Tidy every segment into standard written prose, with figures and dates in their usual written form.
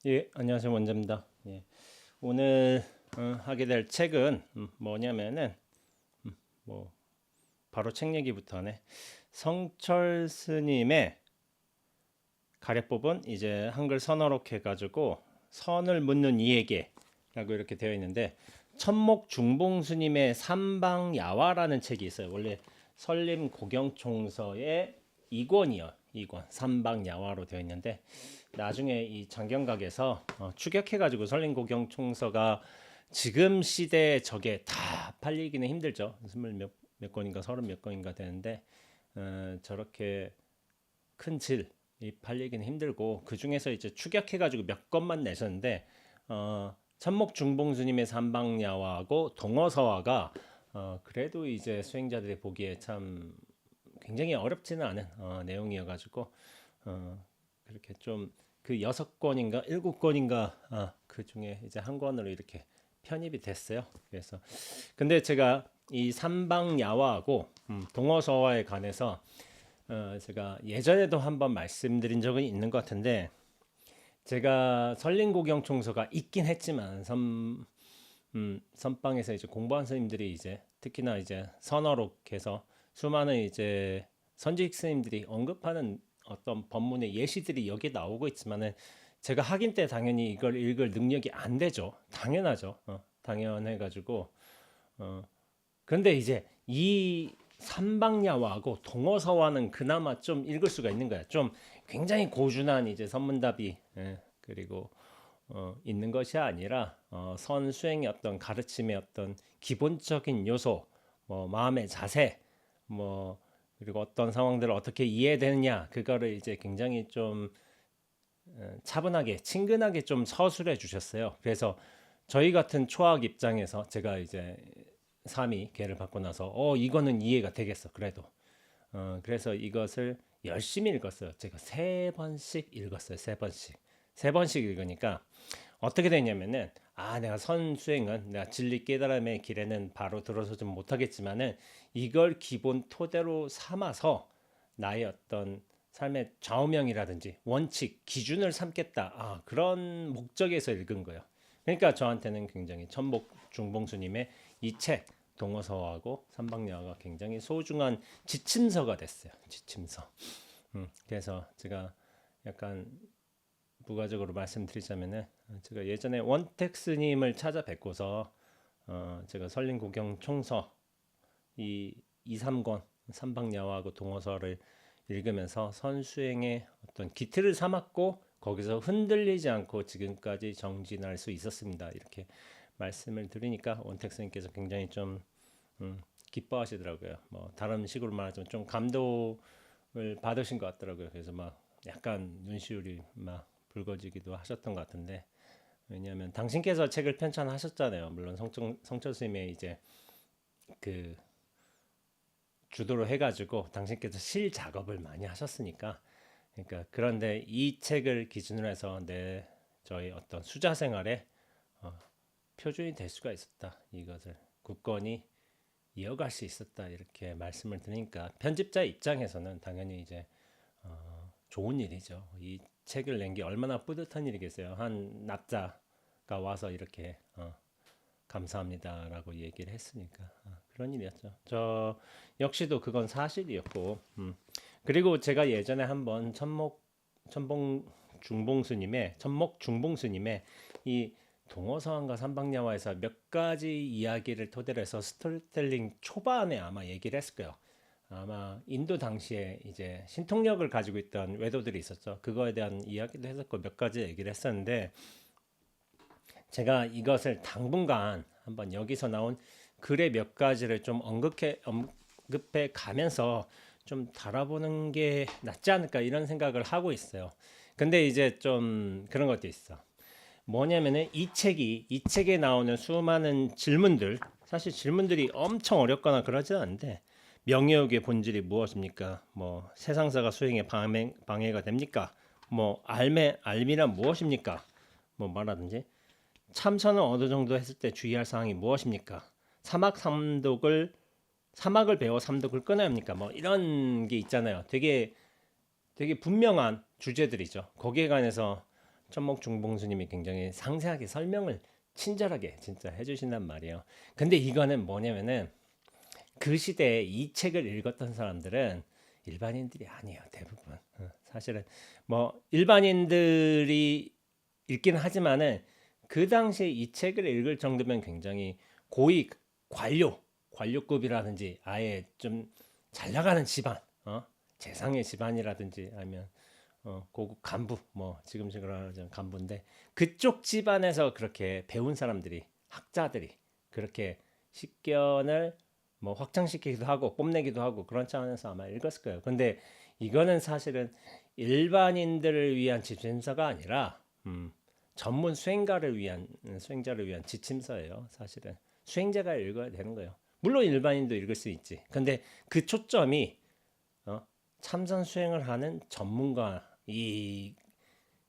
예, 안녕하세요. 원재입니다. 예, 오늘 하게 될 책은 뭐냐면은 뭐 바로 책 얘기부터 하네. 성철 스님의 가려 뽑은 이제 한글 선어록 해가지고 선을 묻는 이에게라고 이렇게 되어 있는데 천목 중봉 스님의 삼방야화라는 책이 있어요. 원래 설림 고경총서의 2권이요. 2권 삼방야화로 되어 있는데 나중에 이 장경각에서 추격해가지고 설림고경총서가 지금 시대에 저게 다 팔리기는 힘들죠. 스물 몇 권인가 서른 몇 권인가 되는데 저렇게 큰 질이 팔리기는 힘들고 그 중에서 이제 추격해가지고 몇 권만 내셨는데 천목중봉스님의 삼방야화하고 동어서화가 그래도 이제 수행자들이 보기에 참 굉장히 어렵지는 않은 내용이어가지고 그렇게 좀 그 6권인가 7권인가 그 중에 이제 한 권으로 이렇게 편입이 됐어요. 그래서 근데 제가 이 삼방야화하고 동어서화에 관해서 제가 예전에도 한번 말씀드린 적은 있는 것 같은데 제가 설린고경총서가 있긴 했지만 선방에서 이제 공부한 스님들이 이제 특히나 이제 선어록해서 수많은 이제 선지익 스님들이 언급하는 어떤 법문의 예시들이 여기 나오고 있지만은 제가 학인 때 당연히 이걸 읽을 능력이 안 되죠. 당연하죠. 당연해가지고 그런데 이제 이 삼방야화하고 동어서화는 그나마 좀 읽을 수가 있는 거야. 좀 굉장히 고준한 이제 선문답이 그리고 있는 것이 아니라 선수행의 어떤 가르침의 어떤 기본적인 요소, 뭐 마음의 자세, 뭐 그리고 어떤 상황들을 어떻게 이해해야 되느냐 그거를 이제 굉장히 좀 차분하게 친근하게 좀 서술해 주셨어요. 그래서 저희 같은 초학 입장에서 제가 이제 3위 개를 받고 나서 이거는 이해가 되겠어. 그래도 그래서 이것을 열심히 읽었어요. 제가 3번씩 읽었어요. 3번씩. 3번씩 읽으니까 어떻게 되냐면은 내가 선수행은 내가 진리 깨달음의 길에는 바로 들어서지 못하겠지만은 이걸 기본 토대로 삼아서 나의 어떤 삶의 좌우명이라든지 원칙, 기준을 삼겠다. 그런 목적에서 읽은 거예요. 그러니까 저한테는 굉장히 천복 중봉수님의 이 책 동어서하고 삼방야화가 굉장히 소중한 지침서가 됐어요. 지침서. 그래서 제가 약간 부가적으로 말씀드리자면은 제가 예전에 원택 스님을 찾아뵙고서 제가 설린고경 총서 이 2, 3권 삼방야화하고 동어서를 읽으면서 선수행의 어떤 기틀을 삼았고 거기서 흔들리지 않고 지금까지 정진할 수 있었습니다. 이렇게 말씀을 드리니까 원택 스님께서 굉장히 좀 기뻐하시더라고요. 뭐 다른 식으로 말하자면 좀 감동을 받으신 것 같더라고요. 그래서 막 약간 눈시울이 막 붉어지기도 하셨던 것 같은데 왜냐하면 당신께서 책을 편찬하셨잖아요. 물론 성철 스님의 이제 그 주도로 해가지고 당신께서 실 작업을 많이 하셨으니까 그러니까 그런데 이 책을 기준으로 해서 내 저희 어떤 수자 생활에 표준이 될 수가 있었다. 이것을 굳건히 이어갈 수 있었다. 이렇게 말씀을 드리니까 편집자 입장에서는 당연히 이제 좋은 일이죠. 이 책을 낸 게 얼마나 뿌듯한 일이겠어요. 한 납자가 와서 이렇게 감사합니다라고 얘기를 했으니까 그런 일이었죠. 저 역시도 그건 사실이었고 그리고 제가 예전에 한번 천목 중봉스님의 이 동어서한과 삼방야화에서 몇 가지 이야기를 토대로 해서 스토리텔링 초반에 아마 얘기를 했을 거예요. 아마 인도 당시에 이제 신통력을 가지고 있던 외도들이 있었죠. 그거에 대한 이야기도 했었고 몇 가지 얘기를 했었는데 제가 이것을 당분간 한번 여기서 나온 글의 몇 가지를 좀 언급해 가면서 좀 달아보는 게 낫지 않을까 이런 생각을 하고 있어요. 근데 이제 좀 그런 것도 있어. 뭐냐면은 이 책에 나오는 수많은 질문들, 사실 질문들이 엄청 어렵거나 그러진 않은데 명예욕의 본질이 무엇입니까? 뭐 세상사가 수행에 방해가 됩니까? 뭐 알미란 무엇입니까? 뭐 말하든지 참선을 어느 정도 했을 때 주의할 사항이 무엇입니까? 사막을 배워 삼독을 끊어야 합니까? 뭐 이런 게 있잖아요. 되게 분명한 주제들이죠. 거기에 관해서 천목중봉스님이 굉장히 상세하게 설명을 친절하게 진짜 해주신단 말이에요. 근데 이거는 뭐냐면은 그 시대에 이 책을 읽었던 사람들은 일반인들이 아니에요. 대부분. 사실은 뭐 일반인들이 읽긴 하지만은 그 당시에 이 책을 읽을 정도면 굉장히 고위 관료급이라든지 아예 좀 잘 나가는 집안, 재상의 집안이라든지 아니면 고급 간부, 뭐 지금식으로 하자면 간부인데 그쪽 집안에서 그렇게 배운 사람들이 학자들이 그렇게 식견을 뭐 확장시키기도 하고 뽐내기도 하고 그런 차원에서 아마 읽었을 거예요. 근데 이거는 사실은 일반인들을 위한 지침서가 아니라 전문 수행자를 위한 지침서예요. 사실은 수행자가 읽어야 되는 거예요. 물론 일반인도 읽을 수 있지. 근데 그 초점이 참선 수행을 하는 전문가 이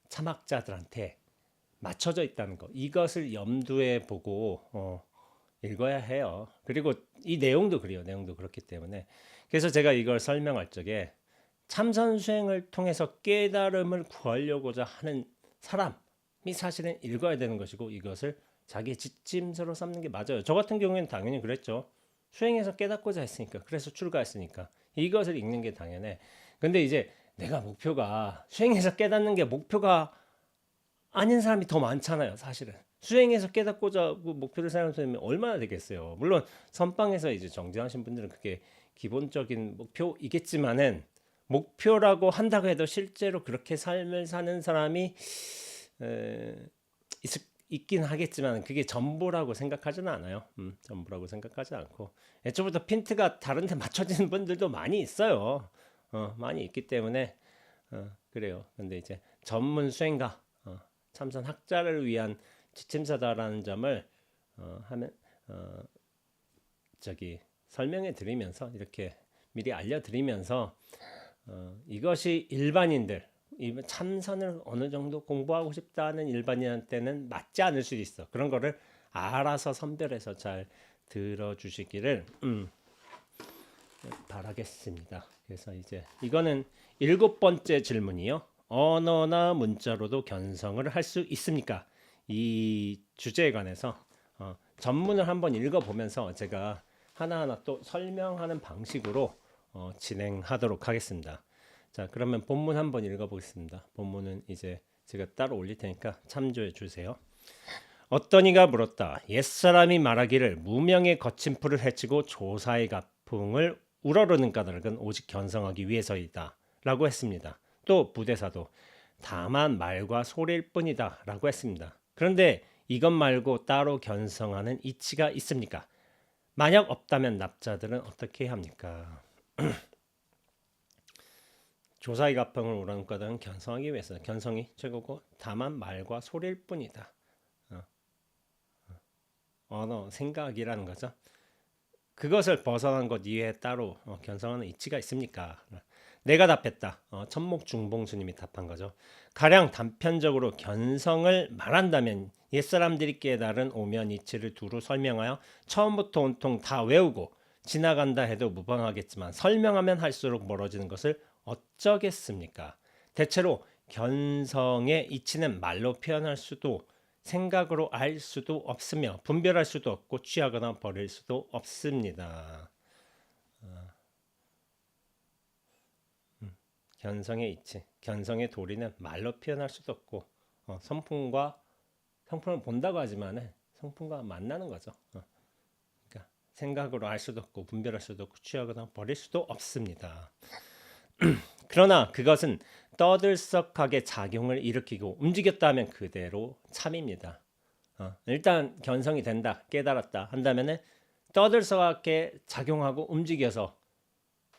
참학자들한테 맞춰져 있다는 거. 이것을 염두에 보고 읽어야 해요. 그리고 이 내용도 그래요. 내용도 그렇기 때문에. 그래서 제가 이걸 설명할 적에 참선 수행을 통해서 깨달음을 구하려고자 하는 사람이 사실은 읽어야 되는 것이고 이것을 자기 지침서로 삼는 게 맞아요. 저 같은 경우에는 당연히 그랬죠. 수행해서 깨닫고자 했으니까. 그래서 출가했으니까. 이것을 읽는 게 당연해. 근데 이제 내가 목표가 수행해서 깨닫는 게 목표가 아닌 사람이 더 많잖아요. 사실은. 수행해서 깨닫고자 목표를 세우면 얼마나 되겠어요. 물론 선방에서 이제 정지하신 분들은 그게 기본적인 목표이겠지만은 목표라고 한다고 해도 실제로 그렇게 삶을 사는 사람이 있긴 하겠지만 그게 전부라고 생각하지는 않아요. 전부라고 생각하지 않고 애초부터 핀트가 다른데 맞춰지는 분들도 많이 있어요. 많이 있기 때문에 그래요. 근데 이제 전문 수행가, 참선 학자를 위한 지침서다라는 점을 하면 저기 설명해 드리면서 이렇게 미리 알려드리면서 이것이 일반인들 참선을 어느 정도 공부하고 싶다는 일반인한테는 맞지 않을 수도 있어. 그런 거를 알아서 선별해서 잘 들어주시기를 바라겠습니다. 그래서 이제 이거는 7번째 질문이요. 언어나 문자로도 견성을 할 수 있습니까? 이 주제에 관해서 전문을 한번 읽어보면서 제가 하나하나 또 설명하는 방식으로 진행하도록 하겠습니다. 자, 그러면 본문 한번 읽어보겠습니다. 본문은 이제 제가 따로 올릴 테니까 참조해 주세요. 어떤 이가 물었다. 옛사람이 말하기를 무명의 거친 풀을 헤치고 조사의 가풍을 우러르는 까닭은 오직 견성하기 위해서이다 라고 했습니다. 또 부대사도 다만 말과 소리일 뿐이다 라고 했습니다. 그런데 이것 말고 따로 견성하는 이치가 있습니까? 만약 없다면 납자들은 어떻게 합니까? 조사의 가풍을 우러르는 까닭은 견성하기 위해서 견성이 최고고 다만 말과 소리일 뿐이다. 언어, 생각이라는 거죠. 그것을 벗어난 것 이외에 따로 견성하는 이치가 있습니까? 내가 답했다. 천목중봉스님이 답한 거죠. 가령 단편적으로 견성을 말한다면 옛사람들이 깨달은 오면 이치를 두루 설명하여 처음부터 온통 다 외우고 지나간다 해도 무방하겠지만 설명하면 할수록 멀어지는 것을 어쩌겠습니까? 대체로 견성의 이치는 말로 표현할 수도 생각으로 알 수도 없으며 분별할 수도 없고 취하거나 버릴 수도 없습니다. 견성의 이치, 견성의 도리는 말로 표현할 수도 없고 성품을 본다고 하지만 성품과 만나는 거죠. 그러니까 생각으로 알 수도 없고 분별할 수도 없고 취하거나 버릴 수도 없습니다. 그러나 그것은 떠들썩하게 작용을 일으키고 움직였다 하면 그대로 참입니다. 일단 견성이 된다, 깨달았다 한다면 떠들썩하게 작용하고 움직여서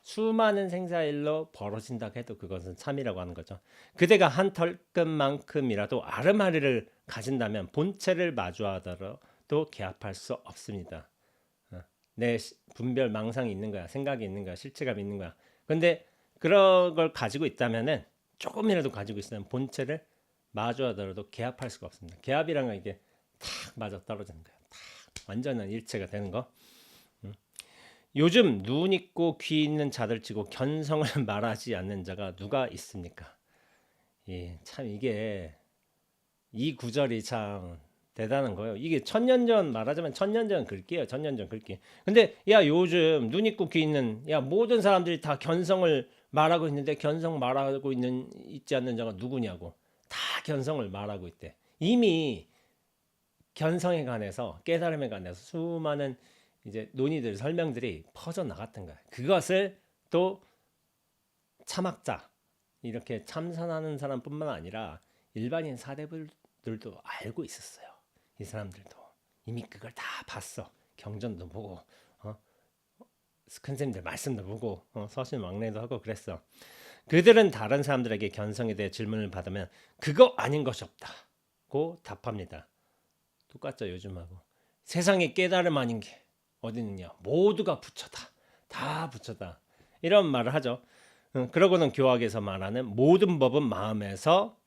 수많은 생사일로 벌어진다 해도 그것은 참이라고 하는 거죠. 그대가 한 털끝만큼이라도 아르마리를 가진다면 본체를 마주하더라도 개합할 수 없습니다. 내 분별 망상이 있는 거야, 생각이 있는 거야, 실체감이 있는 거야. 근데 그런 걸 가지고 있다면은 조금이라도 가지고 있으면 본체를 마주하더라도 개합할 수가 없습니다. 개합이란 건 이게 탁 맞아 떨어지는 거야. 탁 완전한 일체가 되는 거. 요즘 눈 있고 귀 있는 자들 치고 견성을 말하지 않는 자가 누가 있습니까? 예, 참 이게 이 구절이 참 대단한 거예요. 이게 천년 전 말하자면 천년 전 글귀예요. 천년 전 글귀. 근데 야 요즘 눈 있고 귀 있는 야 모든 사람들이 다 견성을 말하고 있는데 견성 말하고 있는 있지 않는 자가 누구냐고. 다 견성을 말하고 있대. 이미 견성에 관해서 깨달음에 관해서 수많은 이제 논의들 설명들이 퍼져 나갔던 거야. 그것을 또 참학자 이렇게 참선하는 사람뿐만 아니라 일반인 사대부들도 알고 있었어요. 이 사람들도 이미 그걸 다 봤어. 경전도 보고 큰 스님들 말씀도 보고 서신 왕래도 하고 그랬어. 그들은 다른 사람들에게 견성에 대해 질문을 받으면 그거 아닌 것이 없다고 답합니다. 똑같죠 요즘하고. 세상에 깨달음 아닌 게 어디 있느냐. 모두가 부처다. 다 부처다. 이런 말을 하죠. 그러고는 교학에서 말하는 모든 법은 마음에서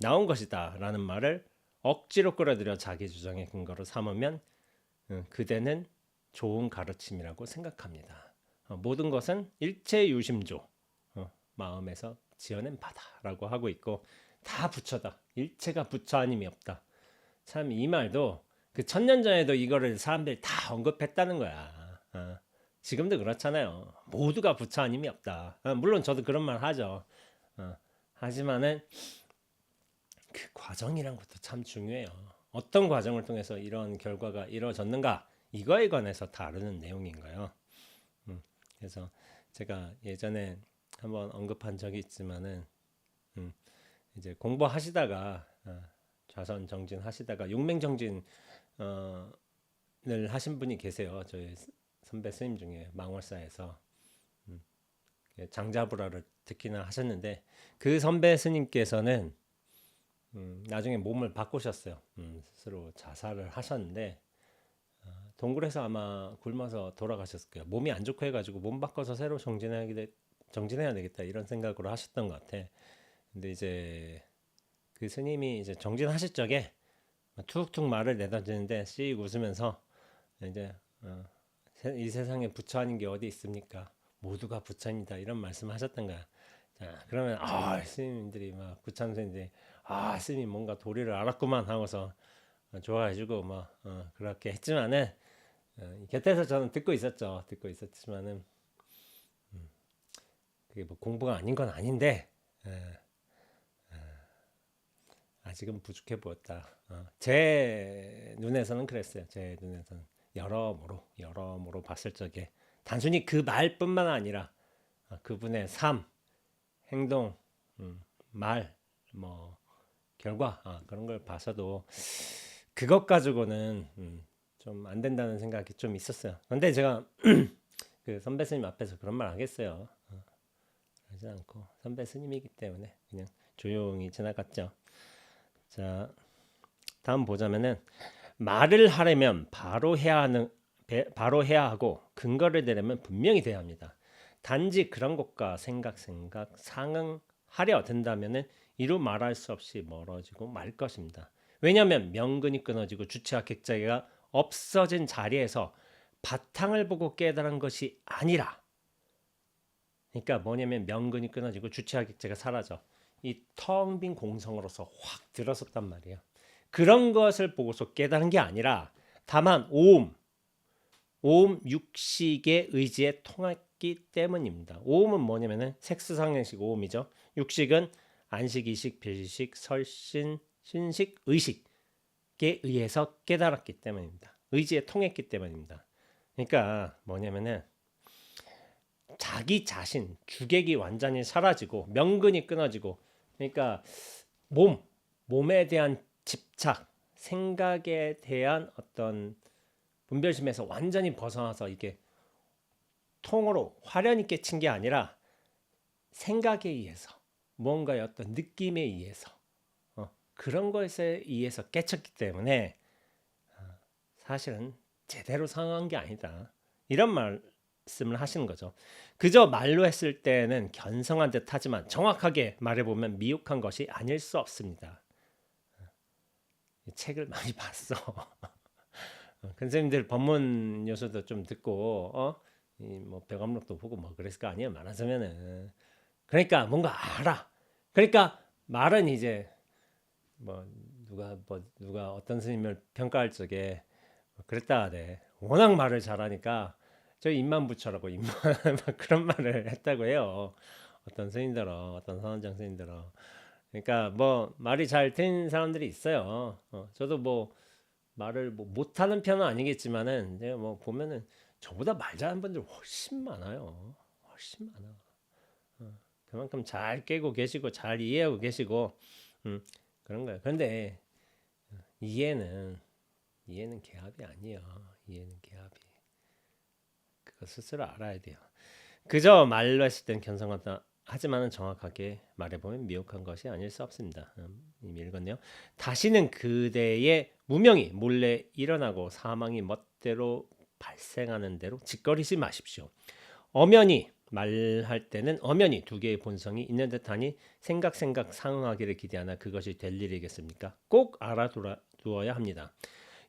나온 것이다 라는 말을 억지로 끌어들여 자기 주장의 근거로 삼으면 그대는 좋은 가르침이라고 생각합니다. 모든 것은 일체 유심조 마음에서 지어낸 바다라고 하고 있고 다 부처다. 일체가 부처 아님이 없다. 참 이 말도 그 천년 전에도 이거를 사람들이 다 언급했다는 거야. 지금도 그렇잖아요. 모두가 부처 아님이 없다. 물론 저도 그런 말 하죠. 하지만은 그 과정이란 것도 참 중요해요. 어떤 과정을 통해서 이런 결과가 이루어졌는가 이거에 관해서 다루는 내용인 거예요. 그래서 제가 예전에 한번 언급한 적이 있지만은 이제 공부하시다가 좌선 정진 하시다가 용맹 정진을 하신 분이 계세요. 저희 선배 스님 중에 망월사에서 장자부라를 특히나 하셨는데 그 선배 스님께서는 나중에 몸을 바꾸셨어요. 스스로 자살을 하셨는데 동굴에서 아마 굶어서 돌아가셨을 거예요. 몸이 안 좋고 해가지고 몸 바꿔서 새로 정진해야 되겠다 이런 생각으로 하셨던 것 같아. 근데 이제 그 스님이 이제 정진하실 적에 툭툭 말을 내던지는데 씩 웃으면서 이제 이 세상에 부처 아닌 게 어디 있습니까? 모두가 부처입니다. 이런 말씀하셨던 거야. 자, 그러면 스님들이 막 부참스님들이 스님 뭔가 도리를 알았구만 하고서 좋아해주고 뭐 그렇게 했지만은 곁에서 저는 듣고 있었죠. 듣고 있었지만은 그게 뭐 공부가 아닌 건 아닌데 아직은 부족해 보였다. 제 눈에서는 그랬어요. 제 눈에서는 여러모로 봤을 적에 단순히 그 말뿐만 아니라 그분의 삶, 행동, 말, 뭐 결과 그런 걸 봐서도 그것 가지고는 좀 안 된다는 생각이 좀 있었어요. 근데 제가 그 선배 스님 앞에서 그런 말 하겠어요. 그러지 않고 선배 스님이기 때문에 그냥 조용히 지나갔죠. 자, 다음 보자면은 말을 하려면 바로 해야 하고 근거를 대려면 분명히 돼야 합니다. 단지 그런 것과 생각 상응하려 든다면은 이루 말할 수 없이 멀어지고 말 것입니다. 왜냐하면 명근이 끊어지고 주체와 객자가 없어진 자리에서 바탕을 보고 깨달은 것이 아니라, 그러니까 뭐냐면 명근이 끊어지고 주체와 객자가 사라져 이 텅 빈 공성으로서 확 들어섰단 말이에요. 그런 것을 보고서 깨달은 게 아니라 다만 오음 육식의 의지에 통했기 때문입니다. 오음은 뭐냐면은 색수상행식 오음이죠. 육식은 안식, 이식, 빌식, 설신, 신식, 의식에 의해서 깨달았기 때문입니다. 의지에 통했기 때문입니다. 그러니까 뭐냐면은 자기 자신 주객이 완전히 사라지고 명근이 끊어지고, 그러니까 몸에 대한 집착, 생각에 대한 어떤 분별심에서 완전히 벗어나서 이게 통으로 화련히 깨친 게 아니라 생각에 의해서 뭔가의 어떤 느낌에 의해서 그런 것에 의해서 깨쳤기 때문에 사실은 제대로 상한 게 아니다. 이런 말씀을 하시는 거죠. 그저 말로 했을 때는 견성한 듯 하지만 정확하게 말해보면 미혹한 것이 아닐 수 없습니다. 책을 많이 봤어. 선생님들 법문 요소도 좀 듣고 뭐 백암록도 보고 뭐 그랬을 거 아니에요. 말하자면은 그러니까 뭔가 알아. 그러니까 말은 이제 뭐 누가 어떤 스님을 평가할 적에 그랬다 하대. 워낙 말을 잘하니까 저 입만 붙여라고 입만 막 그런 말을 했다고 해요. 어떤 선원장 스님들은. 그러니까 뭐 말이 잘 듣는 사람들이 있어요. 저도 뭐 말을 뭐 못하는 편은 아니겠지만은 제가 뭐 보면은 저보다 말 잘하는 분들 훨씬 많아요. 훨씬 많아. 그만큼 잘 깨고 계시고 잘 이해하고 계시고 그런 거예요. 그런데 이해는 개합이 아니에요. 이해는 개합이. 그거 스스로 알아야 돼요. 그저 말로 했을 땐 견성하다 하지만은 정확하게 말해보면 미혹한 것이 아닐 수 없습니다. 이미 읽었네요. 다시는 그대의 무명이 몰래 일어나고 사망이 멋대로 발생하는 대로 짓거리지 마십시오. 엄연히 말할 때는 엄연히 두 개의 본성이 있는 듯하니 생각 상응하기를 기대하나 그것이 될 일이겠습니까? 꼭 알아두어야 합니다.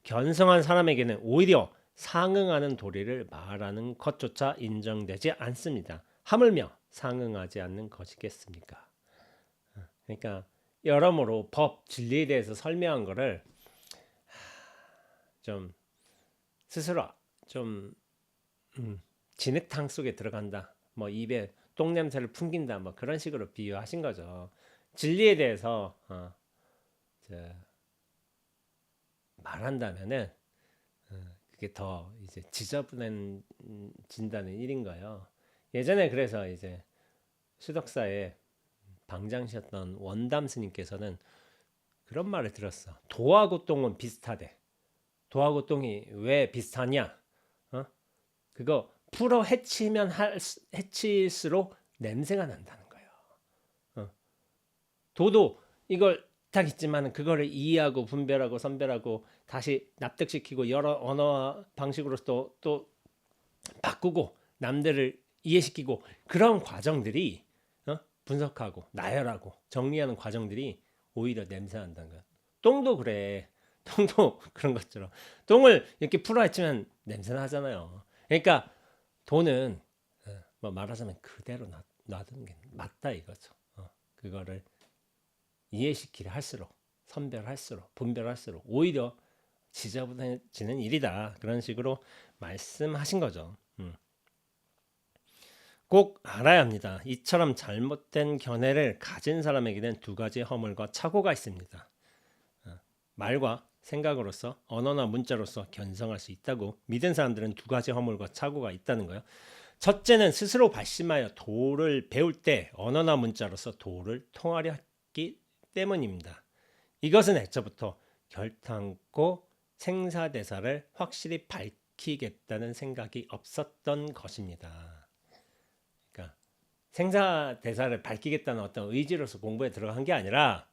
견성한 사람에게는 오히려 상응하는 도리를 말하는 것조차 인정되지 않습니다. 하물며 상응하지 않는 것이겠습니까? 그러니까 여러모로 법, 진리에 대해서 설명한 거를 좀 스스로 좀 진흙탕 속에 들어간다. 뭐 입에 똥냄새를 풍긴다. 뭐 그런 식으로 비유하신 거죠. 진리에 대해서 말한다면은 그게 더 이제 지저분해진다는 일인 거예요. 예전에 그래서 이제 수덕사에 방장이셨던 원담 스님께서는 그런 말을 들었어. 도하고 똥은 비슷하대. 도하고 똥이 왜 비슷하냐? 그거 풀어 헤치면 헤칠수록 냄새가 난다는 거예요. 도도 이걸 딱 있지만 그거를 이해하고 분별하고 선별하고 다시 납득시키고 여러 언어 방식으로 또 바꾸고 남들을 이해시키고 그런 과정들이 분석하고 나열하고 정리하는 과정들이 오히려 냄새 난다는 거야. 똥도 그래. 똥도 그런 것처럼 똥을 이렇게 풀어헤치면 냄새 나잖아요. 그러니까 돈은 뭐 말하자면 그대로 놔두는 게 맞다 이거죠. 그거를 이해시키려 할수록 선별할수록 분별할수록 오히려 지저분해지는 일이다. 그런 식으로 말씀하신 거죠. 꼭 알아야 합니다. 이처럼 잘못된 견해를 가진 사람에게는 두 가지 허물과 착오가 있습니다. 말과 생각으로서 언어나 문자로서 견성할 수 있다고 믿은 사람들은 두 가지 허물과 착오가 있다는 거예요. 첫째는 스스로 발심하여 도를 배울 때 언어나 문자로서 도를 통하려 했기 때문입니다. 이것은 애초부터 결탄코 생사대사를 확실히 밝히겠다는 생각이 없었던 것입니다. 그러니까 생사대사를 밝히겠다는 어떤 의지로서 공부에 들어간 게 아니라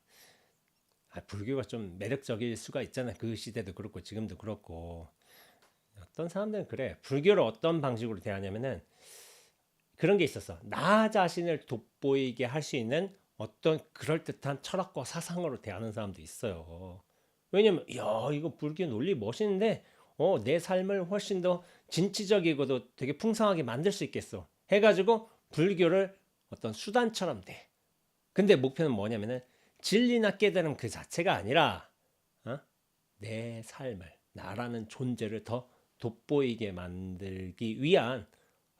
불교가 좀 매력적일 수가 있잖아요. 그 시대도 그렇고 지금도 그렇고 어떤 사람들은 그래. 불교를 어떤 방식으로 대하냐면은 그런 게 있었어. 나 자신을 돋보이게 할 수 있는 어떤 그럴듯한 철학과 사상으로 대하는 사람도 있어요. 왜냐면 야 이거 불교 논리 멋있는데 내 삶을 훨씬 더 진취적이고도 되게 풍성하게 만들 수 있겠어 해가지고 불교를 어떤 수단처럼 돼. 근데 목표는 뭐냐면은 진리나 깨달음 그 자체가 아니라 내 삶을 나라는 존재를 더 돋보이게 만들기 위한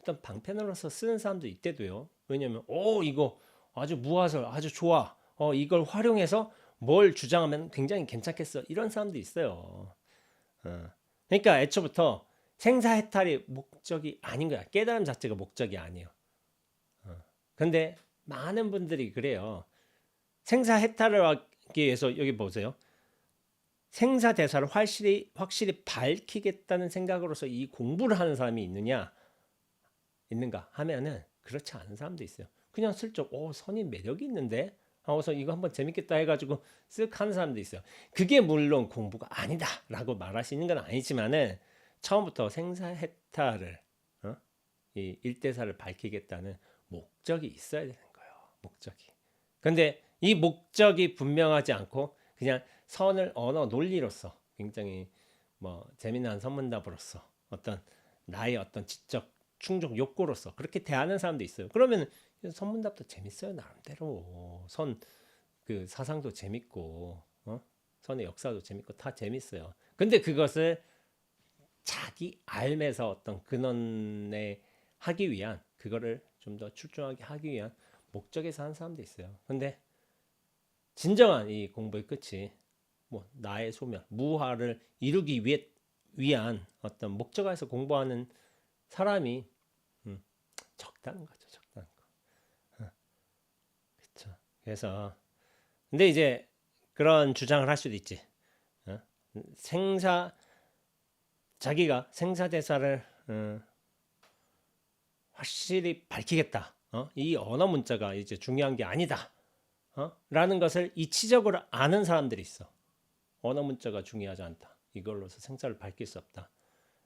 어떤 방편으로서 쓰는 사람도 있대도요. 왜냐면 이거 아주 무화설 아주 좋아. 이걸 활용해서 뭘 주장하면 굉장히 괜찮겠어. 이런 사람도 있어요. 그러니까 애초부터 생사해탈이 목적이 아닌 거야. 깨달음 자체가 목적이 아니에요. 근데 많은 분들이 그래요. 생사해탈을 하기 위해서 여기 보세요. 생사대사를 확실히 밝히겠다는 생각으로서 이 공부를 하는 사람이 있는가 하면은 그렇지 않은 사람도 있어요. 그냥 슬쩍 선이 매력이 있는데 하고서 이거 한번 재밌겠다 해가지고 쓱 하는 사람도 있어요. 그게 물론 공부가 아니다라고 말할 수 있는 건 아니지만은 처음부터 생사해탈을 이 일대사를 밝히겠다는 목적이 있어야 되는 거예요. 목적이. 근데 이 목적이 분명하지 않고 그냥 선을 언어 논리로서 굉장히 뭐 재미난 선문답으로서 어떤 나의 어떤 지적 충족 욕구로서 그렇게 대하는 사람도 있어요. 그러면 선문답도 재밌어요 나름대로 그 사상도 재밌고 선의 역사도 재밌고 다 재밌어요. 근데 그것을 자기 삶에서 어떤 근원에 하기 위한 그거를 좀 더 출중하게 하기 위한 목적에서 하는 사람도 있어요. 근데 진정한 이 공부의 끝이 뭐 나의 소멸, 무화를 이루기 위한 어떤 목적에서 공부하는 사람이 적당한 거죠, 적당한 거. 그렇죠. 그래서 근데 이제 그런 주장을 할 수도 있지. 어? 생사 자기가 생사대사를 확실히 밝히겠다. 이 언어 문자가 이제 중요한 게 아니다. 라는 것을 이치적으로 아는 사람들이 있어. 언어 문자가 중요하지 않다. 이걸로서 생사를 밝힐 수 없다.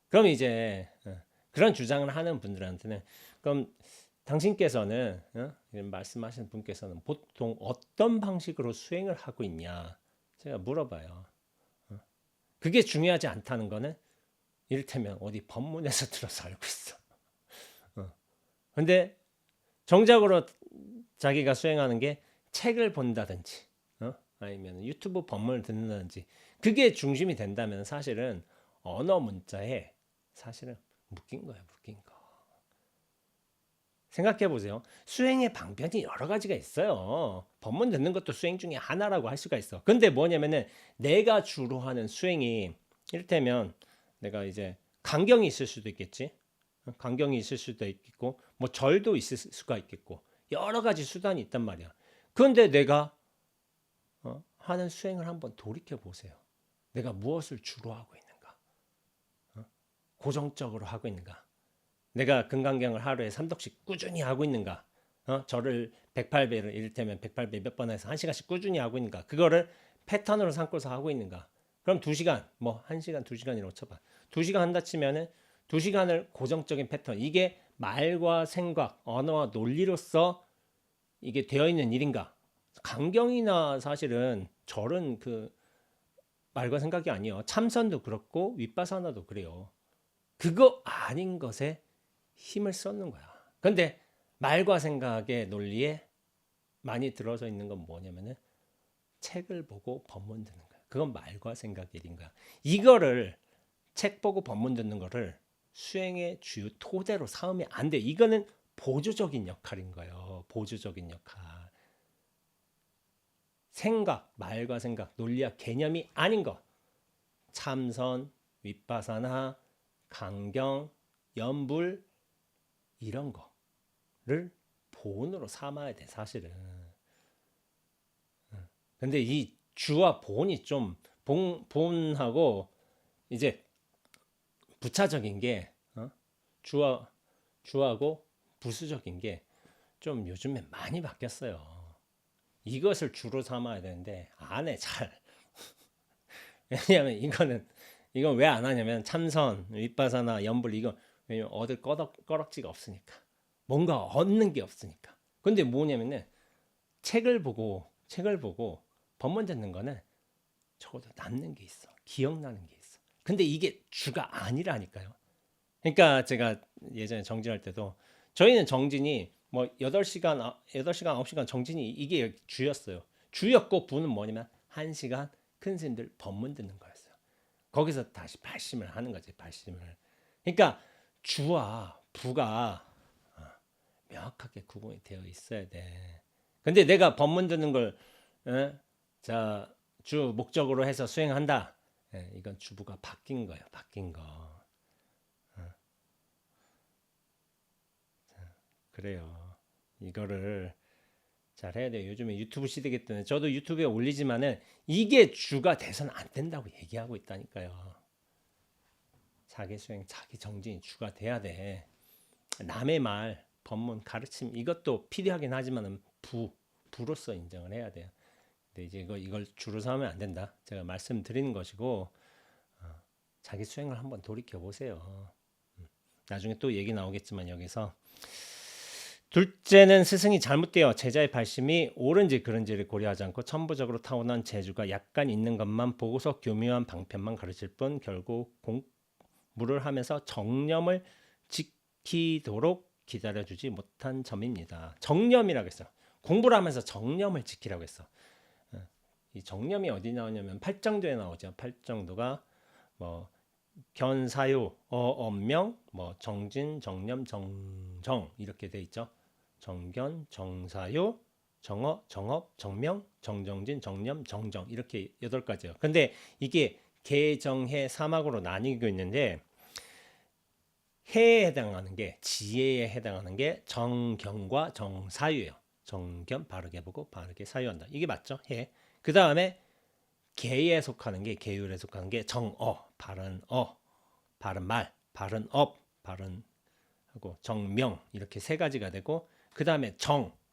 그럼 이제 그런 주장을 하는 분들한테는 그럼 당신께서는 말씀하시는 분께서는 보통 어떤 방식으로 수행을 하고 있냐 제가 물어봐요. 그게 중요하지 않다는 거는 이를테면 어디 법문에서 들어서 알고 있어. 근데 정작으로 자기가 수행하는 게 책을 본다든지 아니면 유튜브 법문을 듣는다든지 그게 중심이 된다면 사실은 언어 문자에 사실은 묶인 거예요. 묶인 거. 생각해 보세요. 수행의 방편이 여러 가지가 있어요. 법문 듣는 것도 수행 중에 하나라고 할 수가 있어. 근데 뭐냐면은 내가 주로 하는 수행이 이를테면 내가 이제 강경이 있을 수도 있겠지. 강경이 있을 수도 있겠고 뭐 절도 있을 수가 있겠고 여러 가지 수단이 있단 말이야. 그런데 내가 하는 수행을 한번 돌이켜 보세요. 내가 무엇을 주로 하고 있는가? 고정적으로 하고 있는가? 내가 금강경을 하루에 3독씩 꾸준히 하고 있는가? 절을 108배를 이를테면 108배 몇 번 해서 1시간씩 꾸준히 하고 있는가? 그거를 패턴으로 삼고서 하고 있는가? 그럼 2시간, 뭐 1시간, 2시간이라고 쳐봐. 2시간 한다 치면은 2시간을 고정적인 패턴. 이게 말과 생각, 언어와 논리로서 이게 되어 있는 일인가? 강경이나 사실은 절은 그 말과 생각이 아니에요. 참선도 그렇고 윗바사나도 그래요. 그거 아닌 것에 힘을 쏟는 거야. 근데 말과 생각의 논리에 많이 들어서 있는 건 뭐냐면은 책을 보고 법문 듣는 거야. 그건 말과 생각 일인 거야. 이거를 책 보고 법문 듣는 거를 수행의 주요 토대로 삼으면 안 돼. 이거는 보조적인 역할인 거예요. 보조적인 역할. 생각, 말과 생각, 논리학 개념이 아닌 거. 참선, 윗바사나, 강경, 연불 이런 거를 본으로 삼아야 돼, 사실은. 근데 이 주와 본이 좀 본하고 이제 부차적인 게 주하고 부수적인 게 좀 요즘에 많이 바뀌었어요. 이것을 주로 삼아야 되는데 안 해, 잘. 왜냐하면 이건 왜 안 하냐면 참선, 윗바사나, 연불 이거 왜냐면 얻을 꺼럭지가 없으니까. 뭔가 얻는 게 없으니까. 근데 뭐냐면은 책을 보고 법문 듣는 거는 적어도 남는 게 있어. 기억나는 게 있어. 근데 이게 주가 아니라니까요. 그러니까 제가 예전에 정진할 때도 저희는 정진이 뭐 8시간, 9시간 정진이 이게 주였어요. 주였고 부는 뭐냐면 1시간 큰 스님들 법문 듣는 거였어요. 거기서 다시 발심을 하는 거지, 발심을. 그러니까 주와 부가 명확하게 구분이 되어 있어야 돼. 근데 내가 법문 듣는 걸 자, 주 목적으로 해서 수행한다. 이건 주부가 바뀐 거예요. 바뀐 거. 그래요. 이거를 잘 해야 돼요. 요즘에 유튜브 시대이기 때문에 저도 유튜브에 올리지만은 이게 주가 돼서는 안 된다고 얘기하고 있다니까요. 자기 수행, 자기 정진이 주가 돼야 돼. 남의 말, 법문, 가르침 이것도 필요하긴 하지만은 부로서 인정을 해야 돼요. 근데 이제 이걸 주로 삼으면 안 된다. 제가 말씀드리는 것이고 자기 수행을 한번 돌이켜 보세요. 나중에 또 얘기 나오겠지만 여기서 둘째는 스승이 잘못되어 제자의 발심이 옳은지 그른지를 고려하지 않고 천부적으로 타고난 재주가 약간 있는 것만 보고서 교묘한 방편만 가르칠 뿐 결국 공부를 하면서 정념을 지키도록 기다려주지 못한 점입니다. 정념이라고 했어. 공부를 하면서 정념을 지키라고 했어. 이 정념이 어디 나오냐면 팔정도에 나오죠. 팔정도가 뭐 견사유, 어엄명, 뭐 정진, 정념, 정정 이렇게 돼 있죠. 정견, 정사유, 정어, 정업, 정명, 정정진, 정념, 정정 이렇게 8가지예요. 근데 이게 개정해 사막으로 나뉘고 있는데 해에 해당하는 게 지혜에 해당하는 게 정견과 정사유예요. 정견 바르게 보고 바르게 사유한다. 이게 맞죠? 해. 그 다음에 개에 속하는 게 계율에 속하는 게 정어, 바른 말, 바른 업, 바른 하고 정명 이렇게 3가지가 되고 그 다음에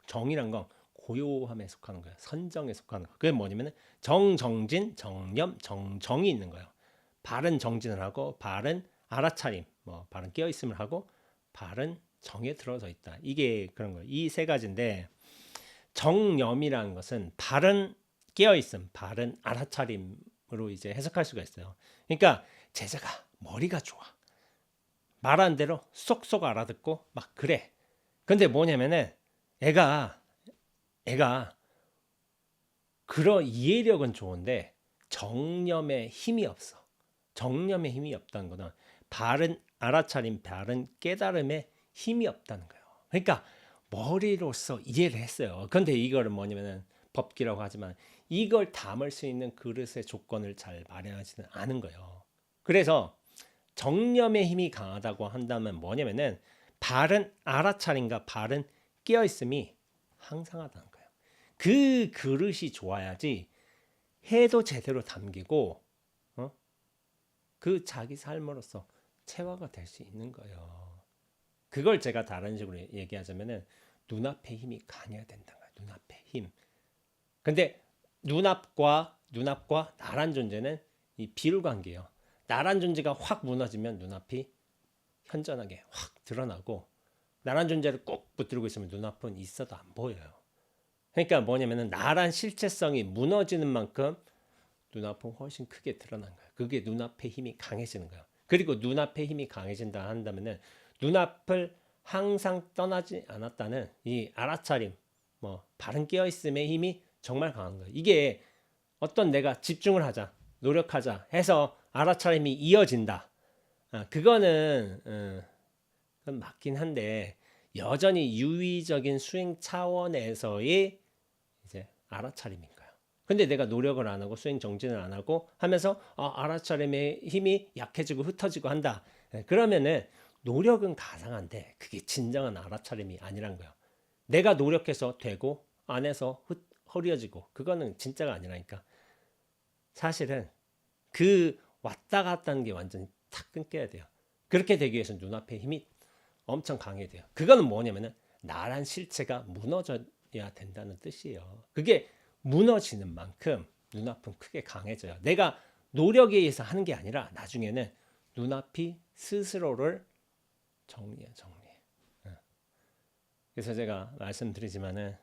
정이란 건 고요함에 속하는 거예요. 선정에 속하는 거. 그게 뭐냐면 정진, 정념, 정정이 있는 거예요. 바른 정진을 하고 바른 알아차림, 뭐 바른 깨어 있음을 하고 바른 정에 들어서 있다. 이게 그런 거예요. 이 3가지인데 정념이라는 것은 바른 깨어 있음, 바른 알아차림으로 이제 해석할 수가 있어요. 그러니까 제자가 머리가 좋아. 말한 대로 쏙쏙 알아듣고 막 그래. 근데 뭐냐면은 애가 그런 이해력은 좋은데 정념에 힘이 없어. 정념에 힘이 없다는 거는 바른 알아차림, 바른 깨달음에 힘이 없다는 거예요. 그러니까 머리로서 이해를 했어요. 근데 이거를 뭐냐면은 법기라고 하지만 이걸 담을 수 있는 그릇의 조건을 잘 마련하지는 않은 거예요. 그래서 정념의 힘이 강하다고 한다면 뭐냐면은 바른 알아차림과 바른 깨어있음이 항상하다는 거예요. 그 그릇이 좋아야지 해도 제대로 담기고 그 자기 삶으로서 체화가 될 수 있는 거예요. 그걸 제가 다른 식으로 얘기하자면은 눈앞의 힘이 강해야 된다는 거예요. 눈앞의 힘. 근데 눈앞과 나란 존재는 이 비율 관계예요. 나란 존재가 확 무너지면 눈앞이 현전하게 확 드러나고 나란 존재를 꼭 붙들고 있으면 눈앞은 있어도 안 보여요. 그러니까 뭐냐면은 나란 실체성이 무너지는 만큼 눈앞은 훨씬 크게 드러난 거예요. 그게 눈앞의 힘이 강해지는 거예요. 그리고 눈앞의 힘이 강해진다 한다면은 눈앞을 항상 떠나지 않았다는 이 알아차림, 뭐 바른 깨어 있음의 힘이 정말 강한 거예요. 이게 어떤 내가 집중을 하자, 노력하자 해서 알아차림이 이어진다. 그거는 그건 맞긴 한데 여전히 유의적인 수행 차원에서의 이제 알아차림인 거예요. 근데 내가 노력을 안 하고 수행 정진을 안 하고 하면서 알아차림의 힘이 약해지고 흩어지고 한다. 그러면은 노력은 가상한데 그게 진정한 알아차림이 아니란 거예요. 내가 노력해서 되고 안에서 허리어지고 그거는 진짜가 아니라니까. 사실은 그 왔다 갔다 하는 게 완전히 탁 끊겨야 돼요. 그렇게 되기 위해서 눈앞에 힘이 엄청 강해야 돼요. 그거는 뭐냐면은 나란 실체가 무너져야 된다는 뜻이에요. 그게 무너지는 만큼 눈앞은 크게 강해져요. 내가 노력에 의해서 하는 게 아니라 나중에는 눈앞이 스스로를 정리해. 그래서 제가 말씀드리지만은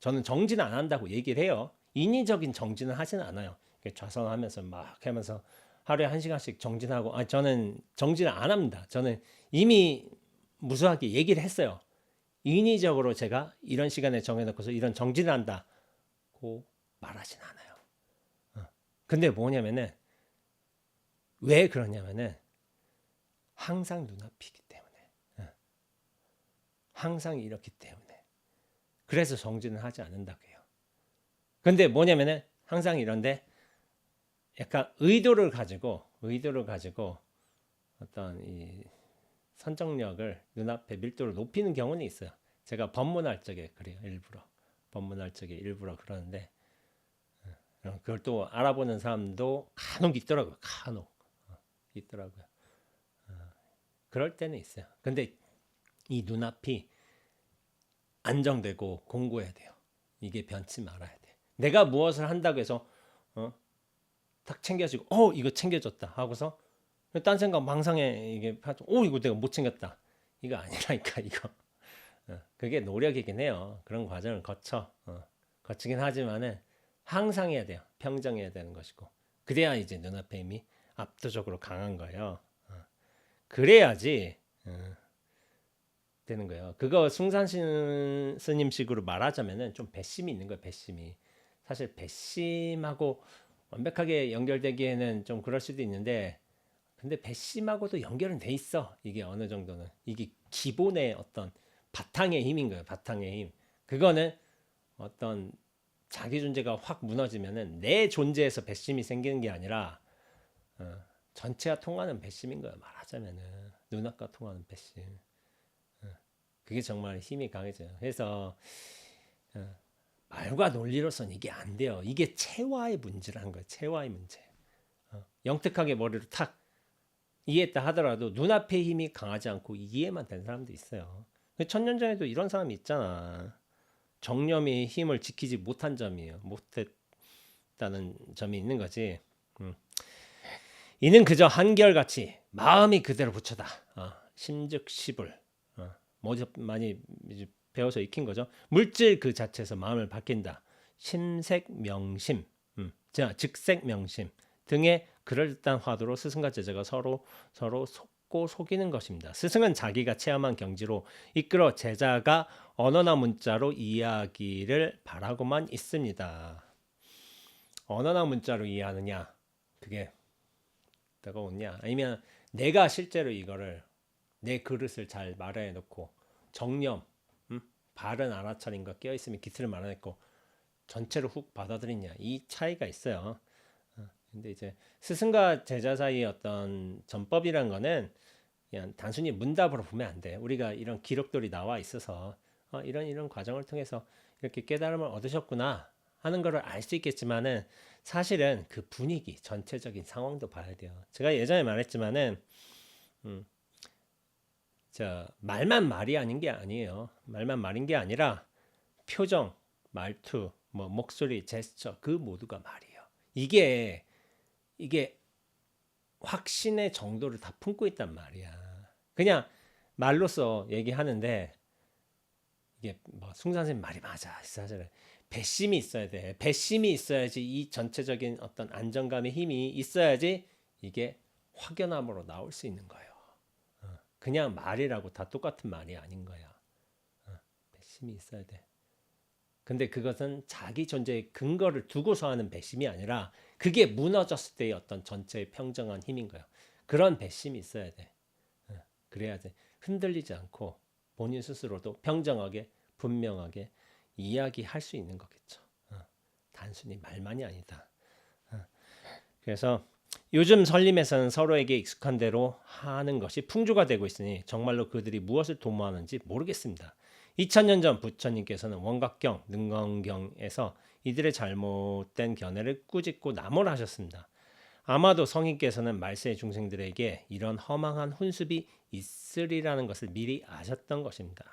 저는 정진 안 한다고 얘기를 해요. 인위적인 정진을 하지는 않아요. 좌선하면서 막 하면서 하루에 1시간씩 정진하고 저는 정진을 안 합니다. 저는 이미 무수하게 얘기를 했어요. 인위적으로 제가 이런 시간에 정해놓고서 이런 정진을 한다고 말하진 않아요. 근데 뭐냐면은 왜 그러냐면은 항상 눈앞이기 때문에 항상 이렇기 때문에 그래서 정진을 하지 않는다고 해요. 근데 뭐냐면은 항상 이런데 약간 의도를 가지고 어떤 이 선정력을 눈앞에 밀도를 높이는 경우는 있어요. 제가 법문할 적에 그래요. 일부러 그러는데 그걸 또 알아보는 사람도 간혹 있더라고요. 있더라고요. 그럴 때는 있어요. 근데 이 눈앞이 안정되고 공고해야 돼요. 이게 변치 말아야 돼. 내가 무엇을 한다고 해서 딱 챙겨지고 이거 챙겨줬다 하고서 딴 생각 망상에 이게 이거 내가 못 챙겼다. 이거 아니라니까 이거. 그게 노력이긴 해요. 그런 과정을 거치긴 하지만은 항상 해야 돼요. 평정해야 되는 것이고. 그래야 이제 눈앞에 힘이 압도적으로 강한 거예요. 그래야지 되는 거예요. 그거 숭산 스님식으로 말하자면은 좀 배심이 있는 거예요. 배심이. 사실 배심하고 완벽하게 연결되기에는 좀 그럴 수도 있는데, 근데 배심하고도 연결은 돼 있어. 이게 어느 정도는. 이게 기본의 어떤 바탕의 힘인 거예요. 바탕의 힘. 그거는 어떤 자기 존재가 확 무너지면은 내 존재에서 배심이 생기는 게 아니라 어, 전체가 통하는 배심인 거예요. 말하자면은 눈앞과 통하는 배심. 그게 정말 힘이 강해져요. 그래서 말과 논리로서는 이게 안 돼요. 이게 체화의 문제라는 거예요. 체화의 문제. 영특하게 머리로 탁 이해했다 하더라도 눈앞의 힘이 강하지 않고 이해만 된 사람도 있어요. 천년전에도 이런 사람이 있잖아. 정념이 힘을 지키지 못한 점이에요. 못했다는 점이 있는 거지. 이는 그저 한결같이 마음이 그대로 붙여다. 심즉시불. 뭐죠? 많이 배워서 익힌 거죠. 물질 그 자체에서 마음을 바뀐다. 심색명심, 자 즉색명심 등의 그럴듯한 화두로 스승과 제자가 서로 속고 속이는 것입니다. 스승은 자기가 체험한 경지로 이끌어 제자가 언어나 문자로 이해하기를 바라고만 있습니다. 언어나 문자로 이해하느냐? 그게 내가 오냐? 아니면 내가 실제로 이거를 내 그릇을 잘 마련해 놓고 정념, 바른 알아차림과 깨어있음이 기틀을 마련했고 전체를 훅 받아들이냐, 이 차이가 있어요. 근데 이제 스승과 제자 사이의 어떤 전법이란 거는 그냥 단순히 문답으로 보면 안 돼. 우리가 이런 기록들이 나와 있어서 이런 과정을 통해서 이렇게 깨달음을 얻으셨구나 하는 거를 알 수 있겠지만은 사실은 그 분위기, 전체적인 상황도 봐야 돼요. 제가 예전에 말했지만은 말만 말이 아닌 게 아니에요. 말만 말인 게 아니라 표정, 말투, 뭐 목소리, 제스처 그 모두가 말이에요. 이게 확신의 정도를 다 품고 있단 말이야. 그냥 말로써 얘기하는데 이게 뭐 숭 선생님 말이 맞아. 사실은 배심이 있어야 돼. 배심이 있어야지 이 전체적인 어떤 안정감의 힘이 있어야지 이게 확연함으로 나올 수 있는 거예요. 그냥 말이라고 다 똑같은 말이 아닌 거야. 배심이 있어야 돼. 근데 그것은 자기 존재의 근거를 두고서 하는 배심이 아니라 그게 무너졌을 때의 어떤 전체의 평정한 힘인 거예요. 그런 배심이 있어야 돼. 그래야지 흔들리지 않고 본인 스스로도 평정하게 분명하게 이야기할 수 있는 거겠죠. 단순히 말만이 아니다. 그래서 요즘 설림에서는 서로에게 익숙한 대로 하는 것이 풍조가 되고 있으니 정말로 그들이 무엇을 도모하는지 모르겠습니다. 2000년 전 부처님께서는 원각경, 능건경에서 이들의 잘못된 견해를 꾸짖고 나무라하셨습니다. 아마도 성인께서는 말세의 중생들에게 이런 허망한 훈습이 있으리라는 것을 미리 아셨던 것입니다.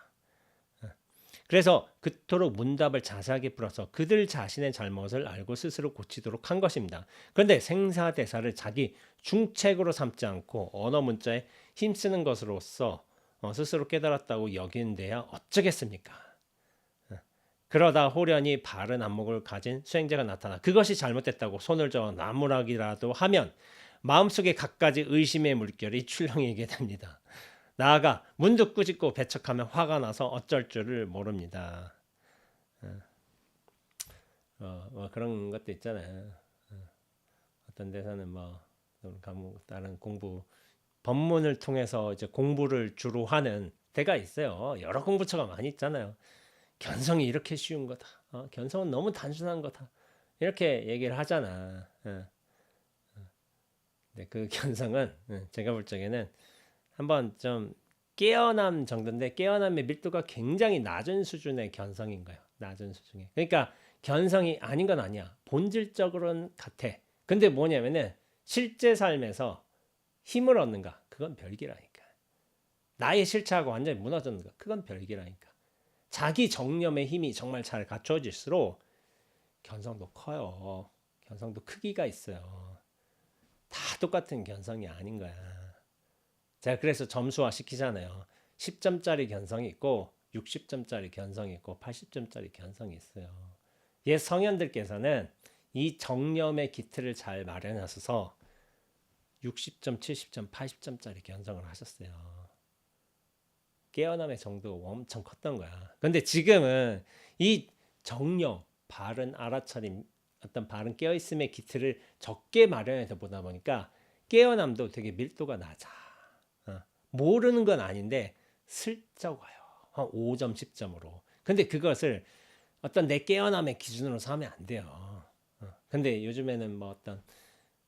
그래서 그토록 문답을 자세하게 풀어서 그들 자신의 잘못을 알고 스스로 고치도록 한 것입니다. 그런데 생사대사를 자기 중책으로 삼지 않고 언어 문자에 힘쓰는 것으로서 스스로 깨달았다고 여기는데야 어쩌겠습니까? 그러다 호련히 바른 안목을 가진 수행자가 나타나 그것이 잘못됐다고 손을 저어 나무라기라도 하면 마음속에 갖가지 의심의 물결이 출렁이게 됩니다. 나아가 문득 꾸짖고 배척하면 화가 나서 어쩔 줄을 모릅니다. 뭐 그런 것도 있잖아요. 어떤 데서는 뭐 다른 공부 법문을 통해서 이제 공부를 주로 하는 데가 있어요. 여러 공부처가 많이 있잖아요. 견성이 이렇게 쉬운 거다. 견성은 너무 단순한 거다. 이렇게 얘기를 하잖아. 근데 그 견성은 제가 볼 적에는 한번 좀 깨어남 정도인데 깨어남의 밀도가 굉장히 낮은 수준의 견성인 거예요. 낮은 수준이. 그러니까 견성이 아닌 건 아니야. 본질적으로는 같아. 근데 뭐냐면은 실제 삶에서 힘을 얻는가? 그건 별개라니까. 나의 실체하고 완전히 무너졌는가? 그건 별개라니까. 자기 정념의 힘이 정말 잘 갖춰질수록 견성도 커요. 견성도 크기가 있어요. 다 똑같은 견성이 아닌 거야. 제가 그래서 점수화 시키잖아요. 10점짜리 견성이 있고 60점짜리 견성이 있고 80점짜리 견성이 있어요. 옛 성현들께서는 이 정념의 기틀을 잘 마련하셔서 60점, 70점, 80점짜리 견성을 하셨어요. 깨어남의 정도가 엄청 컸던 거야. 근데 지금은 이 정념, 바른 알아차림, 어떤 바른 깨어있음의 기틀을 적게 마련해서 보다 보니까 깨어남도 되게 밀도가 낮아. 모르는 건 아닌데 슬쩍 와요. 한 5점, 10점으로. 근데 그것을 어떤 내 깨어남의 기준으로 삼으면 안 돼요. 근데 요즘에는 뭐 어떤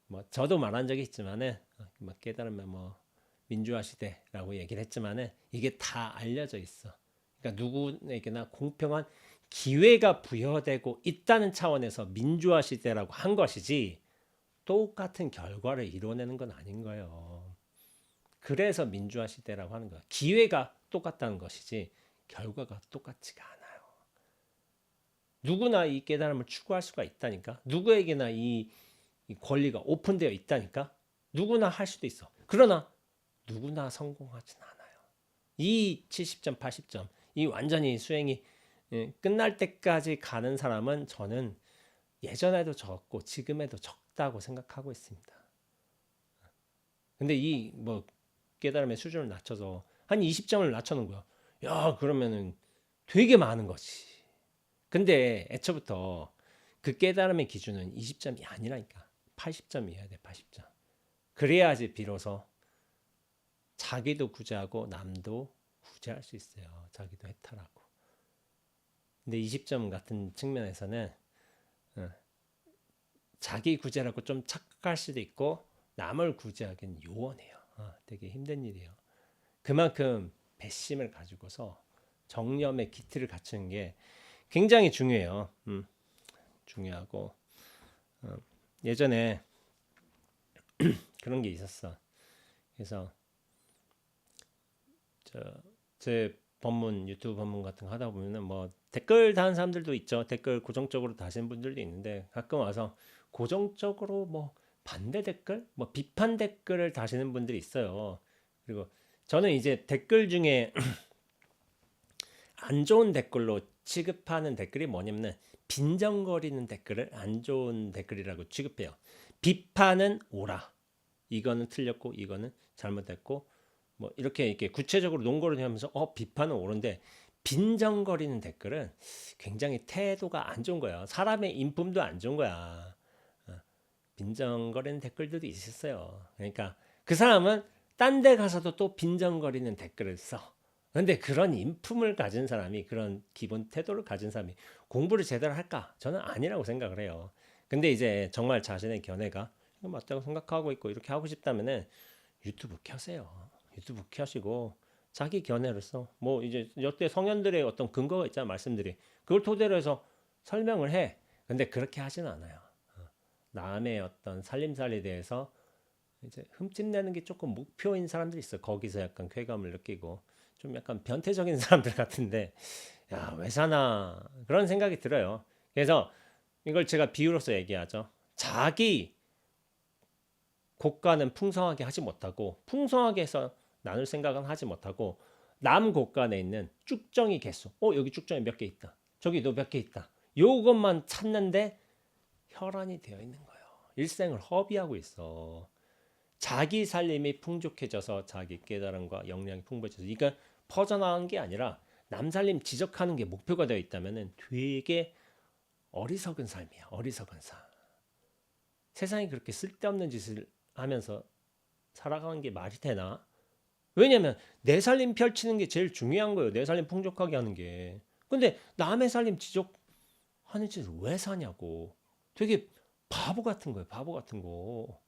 뭐 저도 말한 적이 있지만은 뭐 깨달으면 뭐 민주화 시대라고 얘기를 했지만은 이게 다 알려져 있어. 그러니까 누구에게나 공평한 기회가 부여되고 있다는 차원에서 민주화 시대라고 한 것이지 똑같은 결과를 이뤄내는 건 아닌 거예요. 그래서 민주화 시대라고 하는 거야. 기회가 똑같다는 것이지 결과가 똑같지가 않아요. 누구나 이 깨달음을 추구할 수가 있다니까. 누구에게나 이 권리가 오픈되어 있다니까. 누구나 할 수도 있어. 그러나 누구나 성공하진 않아요. 이 70점, 80점, 이 완전히 수행이 끝날 때까지 가는 사람은 저는 예전에도 적고 지금에도 적다고 생각하고 있습니다. 근데 이 뭐 깨달음의 수준을 낮춰서 한 20점을 낮춰놓은 거야. 야, 그러면은 되게 많은 거지. 근데 애초부터 그 깨달음의 기준은 20점이 아니라니까. 80점이어야 돼, 80점. 그래야지 비로소 자기도 구제하고 남도 구제할 수 있어요. 자기도 해탈하고. 근데 20점 같은 측면에서는 자기 구제라고 좀 착각할 수도 있고 남을 구제하기는 요원해요. 되게 힘든 일이에요. 그만큼 배심을 가지고서 정념의 기틀을 갖추는 게 굉장히 중요해요. 중요하고 예전에 그런 게 있었어. 그래서 제 법문 유튜브 법문 같은 거 하다 보면은 뭐 댓글 다는 사람들도 있죠. 댓글 고정적으로 다시는 분들도 있는데 가끔 와서 고정적으로 뭐 반대 댓글, 뭐 비판 댓글을 다시는 분들이 있어요. 그리고 저는 이제 댓글 중에 안 좋은 댓글로 취급하는 댓글이 뭐냐면은 빈정거리는 댓글을 안 좋은 댓글이라고 취급해요. 비판은 옳아. 이거는 틀렸고 이거는 잘못됐고 뭐 이렇게 구체적으로 논거를 하면서 비판은 옳은데 빈정거리는 댓글은 굉장히 태도가 안 좋은 거야. 사람의 인품도 안 좋은 거야. 빈정거리는 댓글들도 있었어요. 그러니까 그 사람은 딴 데 가서도 또 빈정거리는 댓글을 써. 근데 그런 인품을 가진 사람이, 그런 기본 태도를 가진 사람이 공부를 제대로 할까? 저는 아니라고 생각을 해요. 근데 이제 정말 자신의 견해가 이거 맞다고 생각하고 있고 이렇게 하고 싶다면은 유튜브 켜세요. 유튜브 켜시고 자기 견해로서 뭐 이제 여태 성현들의 어떤 근거가 있잖아, 말씀들이. 그걸 토대로 해서 설명을 해. 근데 그렇게 하진 않아요. 남의 어떤 살림살이에 대해서 이제 흠집내는 게 조금 목표인 사람들이 있어요. 거기서 약간 쾌감을 느끼고 좀 약간 변태적인 사람들 같은데 야, 왜 사나 그런 생각이 들어요. 그래서 이걸 제가 비유로서 얘기하죠. 자기 고가는 풍성하게 하지 못하고 풍성하게 해서 나눌 생각은 하지 못하고 남 고간에 있는 쭉정이 개수. 여기 쭉정이 몇 개 있다. 저기도 몇 개 있다. 요것만 찾는데 혈안이 되어 있는 거예요. 일생을 허비하고 있어. 자기 살림이 풍족해져서 자기 깨달음과 역량이 풍부해져서 그러니까 퍼져나간 게 아니라 남 살림 지적하는 게 목표가 되어 있다면 되게 어리석은 삶이야. 어리석은 삶. 세상에 그렇게 쓸데없는 짓을 하면서 살아가는 게 말이 되나? 왜냐면 내 살림 펼치는 게 제일 중요한 거예요. 내 살림 풍족하게 하는 게. 근데 남의 살림 지적하는 짓을 왜 사냐고. 되게 바보 같은 거예요. 바보 같은 거.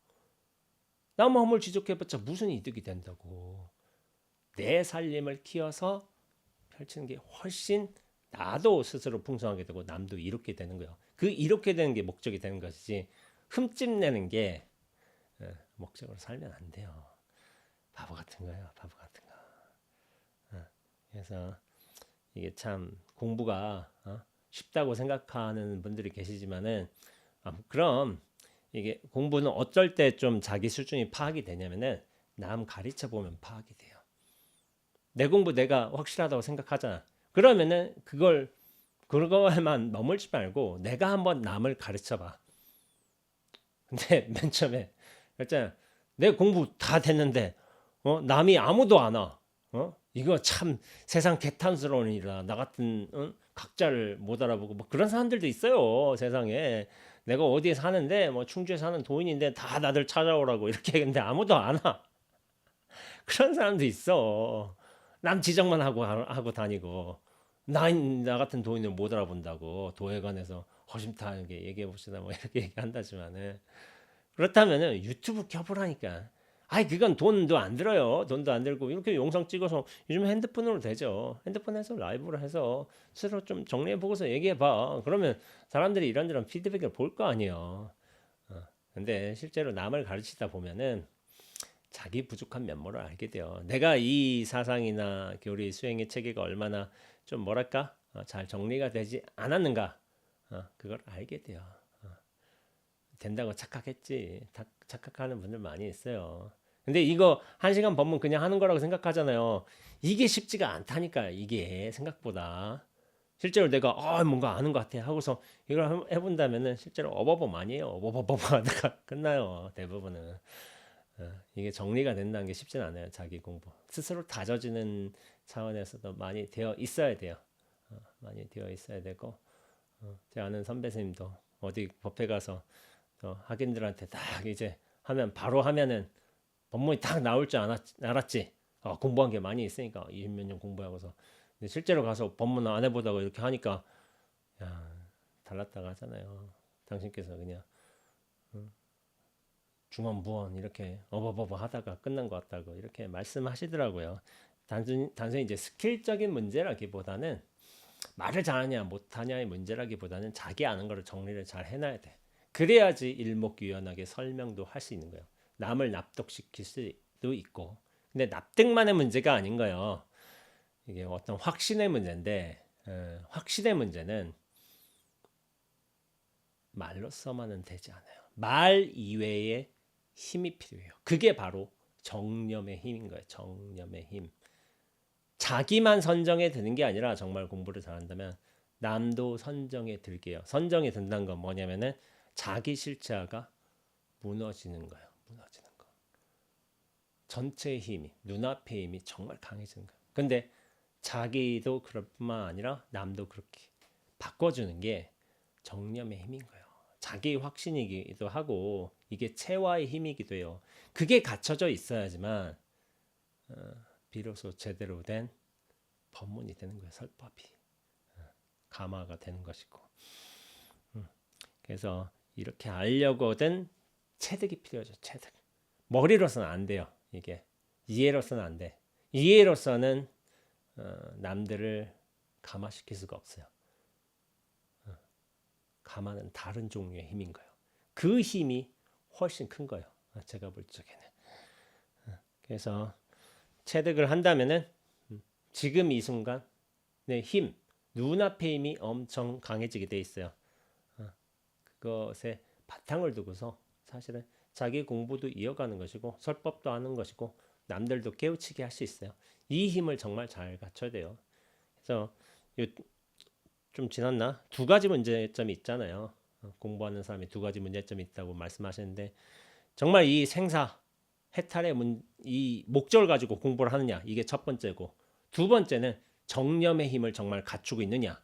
남 허물 지적해봤자 무슨 이득이 된다고. 내 살림을 키워서 펼치는 게 훨씬 나도 스스로 풍성하게 되고 남도 이롭게 되는 거예요. 그 이롭게 되는 게 목적이 되는 것이지 흠집 내는 게 목적으로 살면 안 돼요. 바보 같은 거예요. 바보 같은 거. 그래서 이게 참 공부가 쉽다고 생각하는 분들이 계시지만은 그럼 이게 공부는 어쩔 때 좀 자기 수준이 파악이 되냐면은 남 가르쳐 보면 파악이 돼요. 내 공부 내가 확실하다고 생각하잖아. 그러면은 그거에만 머물지 말고 내가 한번 남을 가르쳐 봐. 근데 맨 처음에 있잖아. 내 공부 다 됐는데 남이 아무도 안 와. 이거 참 세상 개탄스러운 일이다. 나 같은 각자를 못 알아보고 뭐 그런 사람들도 있어요. 세상에. 내가 어디에 사는데 뭐 충주에 사는 도인인데 다 나들 찾아오라고 이렇게 했는데 아무도 안 와. 그런 사람도 있어. 남 지적만 하고 다니고 나 같은 도인을 못 알아본다고 도회관에서 허심탄회하게 얘기해 봅시다 뭐 이렇게 얘기한다지만은 그렇다면은 유튜브 켜보라니까. 아이 그건 돈도 안 들어요. 돈도 안 들고 이렇게 영상 찍어서 요즘 핸드폰으로 되죠. 핸드폰에서 라이브로 해서 스스로 좀 정리해 보고서 얘기해 봐. 그러면 사람들이 이런저런 피드백을 볼 거 아니에요. 근데 실제로 남을 가르치다 보면은 자기 부족한 면모를 알게 돼요. 내가 이 사상이나 교리 수행의 체계가 얼마나 좀 뭐랄까 잘 정리가 되지 않았는가 그걸 알게 돼요. 된다고 착각했지. 착각하는 분들 많이 있어요. 근데 이거 1시간 법문 그냥 하는 거라고 생각하잖아요. 이게 쉽지가 않다니까 이게 생각보다. 실제로 내가 뭔가 아는 것 같아 하고서 이걸 해본다면은 실제로 어버버 아니에요. 어버버버 하다가 끝나요. 대부분은. 이게 정리가 된다는 게 쉽진 않아요. 자기 공부. 스스로 다져지는 차원에서도 많이 되어 있어야 돼요. 많이 되어 있어야 되고 제 아는 선배 선생님도 어디 법회 가서 학인들한테 딱 이제 하면 바로 하면은 법문이 딱 나올 줄 알았지. 공부한 게 많이 있으니까 20몇 년 공부하고서. 근데 실제로 가서 법문 안 해보다가 이렇게 하니까 야 달랐다고 하잖아요. 당신께서 그냥 중언부언 이렇게 어버버버 하다가 끝난 것 같다고 이렇게 말씀하시더라고요. 단순히 이제 스킬적인 문제라기보다는 말을 잘하냐 못하냐의 문제라기보다는 자기 아는 거를 정리를 잘 해놔야 돼. 그래야지 일목요연하게 설명도 할 수 있는 거예요. 남을 납득시킬 수도 있고. 근데 납득만의 문제가 아닌 거예요. 이게 어떤 확신의 문제인데 확신의 문제는 말로서만은 되지 않아요. 말 이외에 힘이 필요해요. 그게 바로 정념의 힘인 거예요. 정념의 힘. 자기만 선정에 드는 게 아니라 정말 공부를 잘한다면 남도 선정에 들게요. 선정에 든다는 건 뭐냐면은 자기 실체가 무너지는 거예요. 무너지는 거. 전체의 힘이 눈앞의 힘이 정말 강해지는 거예요. 근데 자기도 그럴 뿐만 아니라 남도 그렇게 바꿔주는 게 정념의 힘인 거예요. 자기 확신이기도 하고 이게 체화의 힘이기도 해요. 그게 갖춰져 있어야지만 비로소 제대로 된 법문이 되는 거예요. 설법이 가마가 되는 것이고. 그래서 이렇게 알려거든 체득이 필요하죠. 체득. 머리로서는 안 돼요. 이게 이해로서는 안 돼. 이해로서는 남들을 감화시킬 수가 없어요. 감화는 다른 종류의 힘인 거예요. 그 힘이 훨씬 큰 거예요. 제가 볼 적에는. 그래서 체득을 한다면은 지금 이 순간 내 힘, 눈앞의 힘이 엄청 강해지게 돼 있어요. 그것에 바탕을 두고서 사실은 자기 공부도 이어가는 것이고 설법도 하는 것이고 남들도 깨우치게 할 수 있어요. 이 힘을 정말 잘 갖춰야 돼요. 그래서 좀 지났나? 2가지 문제점이 있잖아요. 공부하는 사람이 2가지 문제점이 있다고 말씀하시는데 정말 이 생사 해탈의 이 목적을 가지고 공부를 하느냐 이게 첫 번째고 2번째는 정념의 힘을 정말 갖추고 있느냐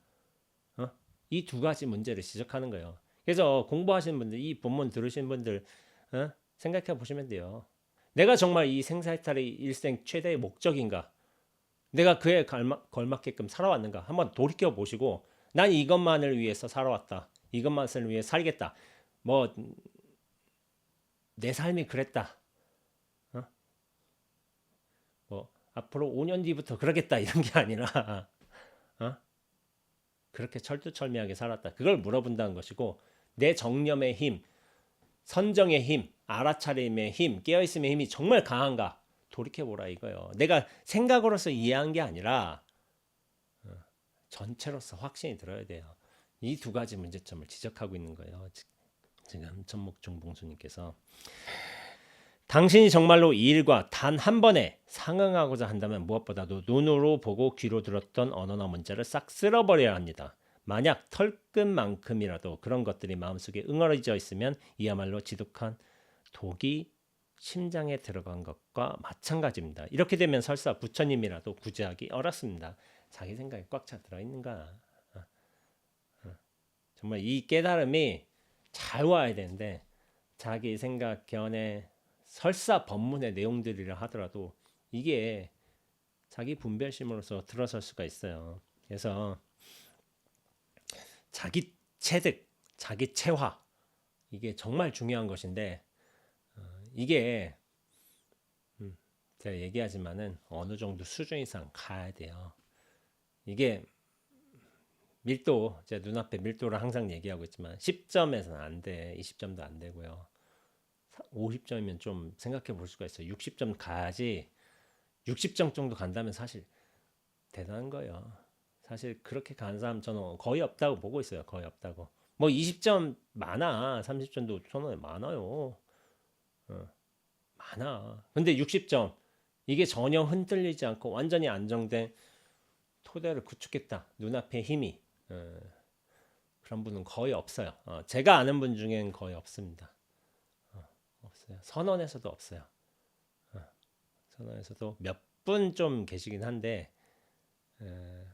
이 2가지 문제를 지적하는 거예요. 그래서 공부하시는 분들 이 본문 들으신 분들 생각해 보시면 돼요. 내가 정말 이 생사해탈의 일생 최대의 목적인가? 내가 그에 걸맞게끔 살아왔는가? 한번 돌이켜 보시고 난 이것만을 위해서 살아왔다. 이것만을 위해 살겠다. 뭐 내 삶이 그랬다. 뭐 앞으로 5년 뒤부터 그러겠다 이런 게 아니라 그렇게 철두철미하게 살았다. 그걸 물어본다는 것이고 내 정념의 힘, 선정의 힘, 알아차림의 힘, 깨어있음의 힘이 정말 강한가 돌이켜보라 이거예요. 내가 생각으로서 이해한 게 아니라 전체로서 확신이 들어야 돼요. 이 2가지 문제점을 지적하고 있는 거예요. 지금 천목중봉수님께서 당신이 정말로 이 일과 단 한 번에 상응하고자 한다면 무엇보다도 눈으로 보고 귀로 들었던 언어나 문자를 싹 쓸어버려야 합니다. 만약 털끝만큼이라도 그런 것들이 마음속에 응어리져 있으면 이야말로 지독한 독이 심장에 들어간 것과 마찬가지입니다. 이렇게 되면 설사 부처님이라도 구제하기 어렵습니다. 자기 생각이 꽉 차 들어있는가? 정말 이 깨달음이 잘 와야 되는데 자기 생각, 견해, 설사 법문의 내용들이라 하더라도 이게 자기 분별심으로서 들어설 수가 있어요. 그래서 자기 체득, 자기 체화 이게 정말 중요한 것인데 이게 제가 얘기하지만은 어느 정도 수준 이상 가야 돼요. 이게 밀도, 제 눈앞에 밀도를 항상 얘기하고 있지만 10점에서는 안 돼. 20점도 안 되고요. 50점이면 좀 생각해 볼 수가 있어요. 60점 가야지. 60점 정도 간다면 사실 대단한 거예요. 사실 그렇게 가는 사람 저는 거의 없다고 보고 있어요. 거의 없다고. 뭐 20점 많아. 30점도 저는 많아요. 많아. 근데 60점 이게 전혀 흔들리지 않고 완전히 안정된 토대를 구축했다. 눈앞에 힘이. 그런 분은 거의 없어요. 제가 아는 분 중엔 거의 없습니다. 없어요. 선원에서도 없어요. 선원에서도 몇 분 좀 계시긴 한데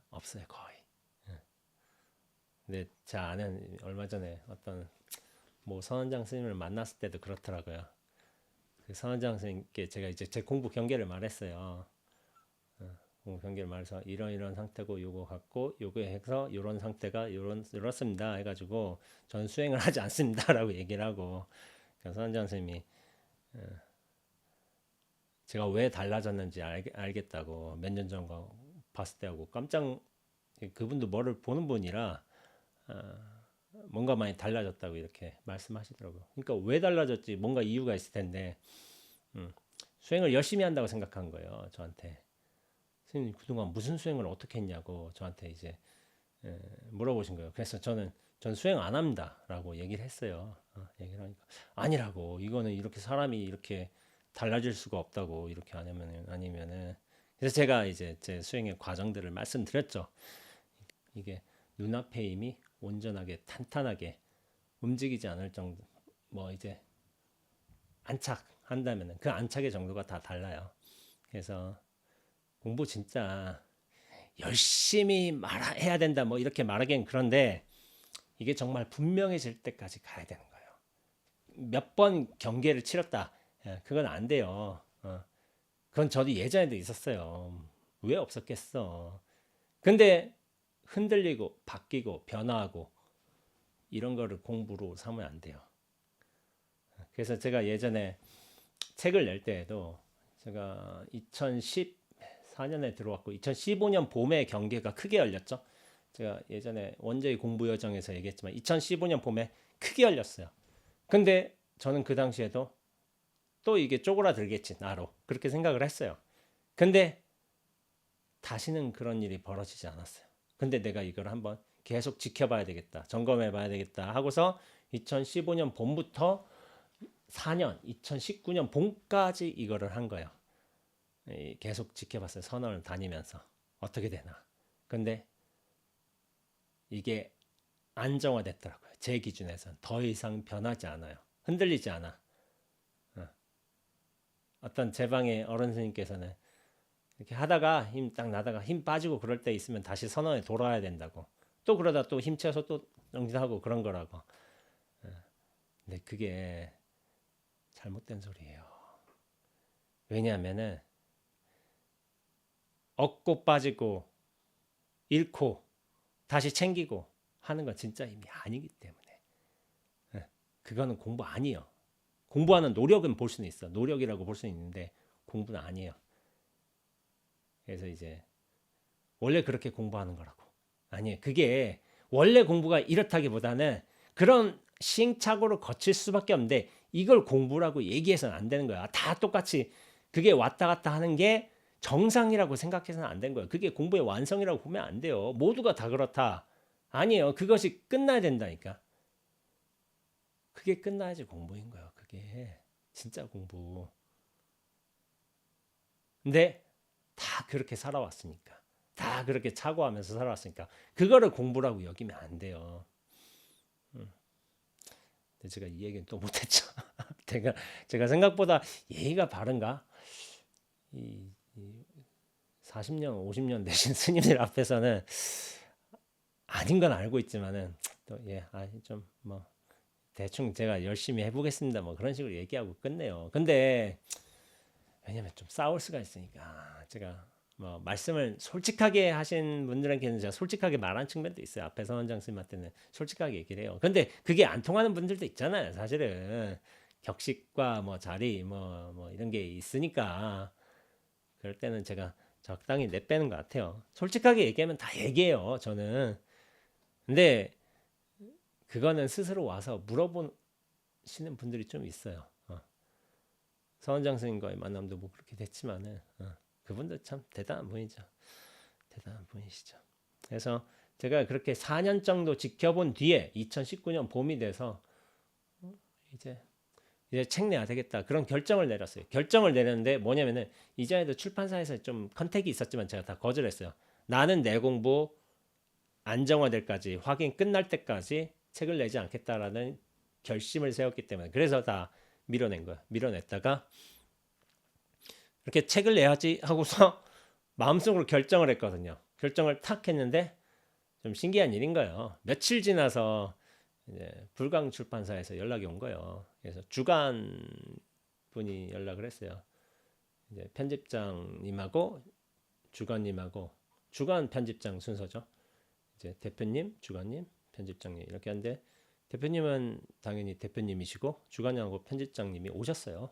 없어요. 거의. 근데 제 아는 얼마 전에 어떤 뭐 선원장 스님을 만났을 때도 그렇더라고요. 그 선원장 스님께 제가 이제 제 공부 경계를 말했어요. 공부 경계를 말해서 이런 상태고 요거 갖고 요거 해서 요런 상태가 이렇습니다 해가지고 전 수행을 하지 않습니다라고 얘기를 하고 선원장 스님이 제가 왜 달라졌는지 알겠다고 몇 년 전과 봤을 때하고 깜짝 그분도 뭐를 보는 분이라 뭔가 많이 달라졌다고 이렇게 말씀하시더라고요. 그러니까 왜 달라졌지 뭔가 이유가 있을 텐데 수행을 열심히 한다고 생각한 거예요. 저한테 선생님 그동안 무슨 수행을 어떻게 했냐고 저한테 이제 물어보신 거예요. 그래서 전 수행 안 합니다라고 얘기를 했어요. 얘기를 하니까 아니라고 이거는 이렇게 사람이 이렇게 달라질 수가 없다고 이렇게 아니면은 그래서 제가 이제 제 수행의 과정들을 말씀드렸죠. 이게 눈앞의 힘이 온전하게 탄탄하게 움직이지 않을 정도 뭐 이제 안착한다면은 그 안착의 정도가 다 달라요. 그래서 공부 진짜 열심히 해야 된다 뭐 이렇게 말하기엔 그런데 이게 정말 분명해질 때까지 가야 되는 거예요. 몇 번 경계를 치렀다. 그건 안 돼요. 그건 저도 예전에도 있었어요. 왜 없었겠어. 근데 흔들리고 바뀌고 변화하고 이런 거를 공부로 삼으면 안 돼요. 그래서 제가 예전에 책을 낼 때에도 제가 2014년에 들어왔고 2015년 봄에 경계가 크게 열렸죠. 제가 예전에 원저의 공부 여정에서 얘기했지만 2015년 봄에 크게 열렸어요. 근데 저는 그 당시에도 또 이게 쪼그라들겠지 나로 그렇게 생각을 했어요. 근데 다시는 그런 일이 벌어지지 않았어요. 근데 내가 이걸 한번 계속 지켜봐야 되겠다. 점검해 봐야 되겠다 하고서 2015년 봄부터 4년 2019년 봄까지 이거를 한 거예요. 계속 지켜봤어요. 선언을 다니면서 어떻게 되나. 근데 이게 안정화됐더라고요. 제 기준에서는 더 이상 변하지 않아요. 흔들리지 않아. 어떤 제 방의 어른 스님께서는 이렇게 하다가 힘 딱 나다가 힘 빠지고 그럴 때 있으면 다시 선언에 돌아야 된다고. 또 그러다 또 힘채워서 또 정진하고 그런 거라고. 근데 그게 잘못된 소리예요. 왜냐하면은 얻고 빠지고 잃고 다시 챙기고 하는 건 진짜 힘이 아니기 때문에 그거는 공부 아니에요. 공부하는 노력은 볼 수는 있어. 노력이라고 볼 수는 있는데 공부는 아니에요. 그래서 이제 원래 그렇게 공부하는 거라고. 아니에요. 그게 원래 공부가 이렇다기보다는 그런 시행착오를 거칠 수밖에 없는데 이걸 공부라고 얘기해서는 안 되는 거야. 다 똑같이 그게 왔다 갔다 하는 게 정상이라고 생각해서는 안 되는 거예요. 그게 공부의 완성이라고 보면 안 돼요. 모두가 다 그렇다. 아니에요. 그것이 끝나야 된다니까. 그게 끝나야지 공부인 거예요. 그게 진짜 공부. 근데 다 그렇게 살아왔으니까. 다 그렇게 착오하면서 살아왔으니까 그거를 공부라고 여기면 안 돼요. 근데 제가 이 얘기는 또 못했죠. 제가 생각보다 예의가 바른가? 이 40년, 50년 되신 스님들 앞에서는 아닌 건 알고 있지만은 또 좀 뭐 대충 제가 열심히 해보겠습니다. 뭐 그런 식으로 얘기하고 끝내요. 근데 왜냐면 좀 싸울 수가 있으니까 제가 뭐 말씀을 솔직하게 하신 분들에게는 제가 솔직하게 말한 측면도 있어요. 앞에 선원장 스님한테는 솔직하게 얘기를 해요. 근데 그게 안 통하는 분들도 있잖아요. 사실은 격식과 뭐 자리 뭐 이런 게 있으니까 그럴 때는 제가 적당히 내빼는 것 같아요. 솔직하게 얘기하면 다 얘기해요. 저는. 근데 그거는 스스로 와서 물어보시는 분들이 좀 있어요. 서원장 스님과의 만남도 뭐 그렇게 됐지만은 그분도 참 대단한 분이죠. 대단한 분이시죠. 그래서 제가 그렇게 4년 정도 지켜본 뒤에 2019년 봄이 돼서 이제 책 내야 되겠다 그런 결정을 내렸어요. 결정을 내렸는데 뭐냐면은 이전에도 출판사에서 좀 컨택이 있었지만 제가 다 거절했어요. 나는 내 공부 안정화될 까지 확인 끝날 때까지 책을 내지 않겠다라는 결심을 세웠기 때문에 그래서 다 밀어낸 거야. 밀어냈다가 이렇게 책을 내야지 하고서 마음속으로 결정을 했거든요. 결정을 탁 했는데 좀 신기한 일인 거예요. 며칠 지나서 이제 불강 출판사에서 연락이 온 거예요. 그래서 주간 분이 연락을 했어요. 이제 편집장님하고 주간님하고 주간 편집장 순서죠. 이제 대표님, 주간님, 편집장님 이렇게 하는데 대표님은 당연히 대표님이시고 주간님하고 편집장님이 오셨어요.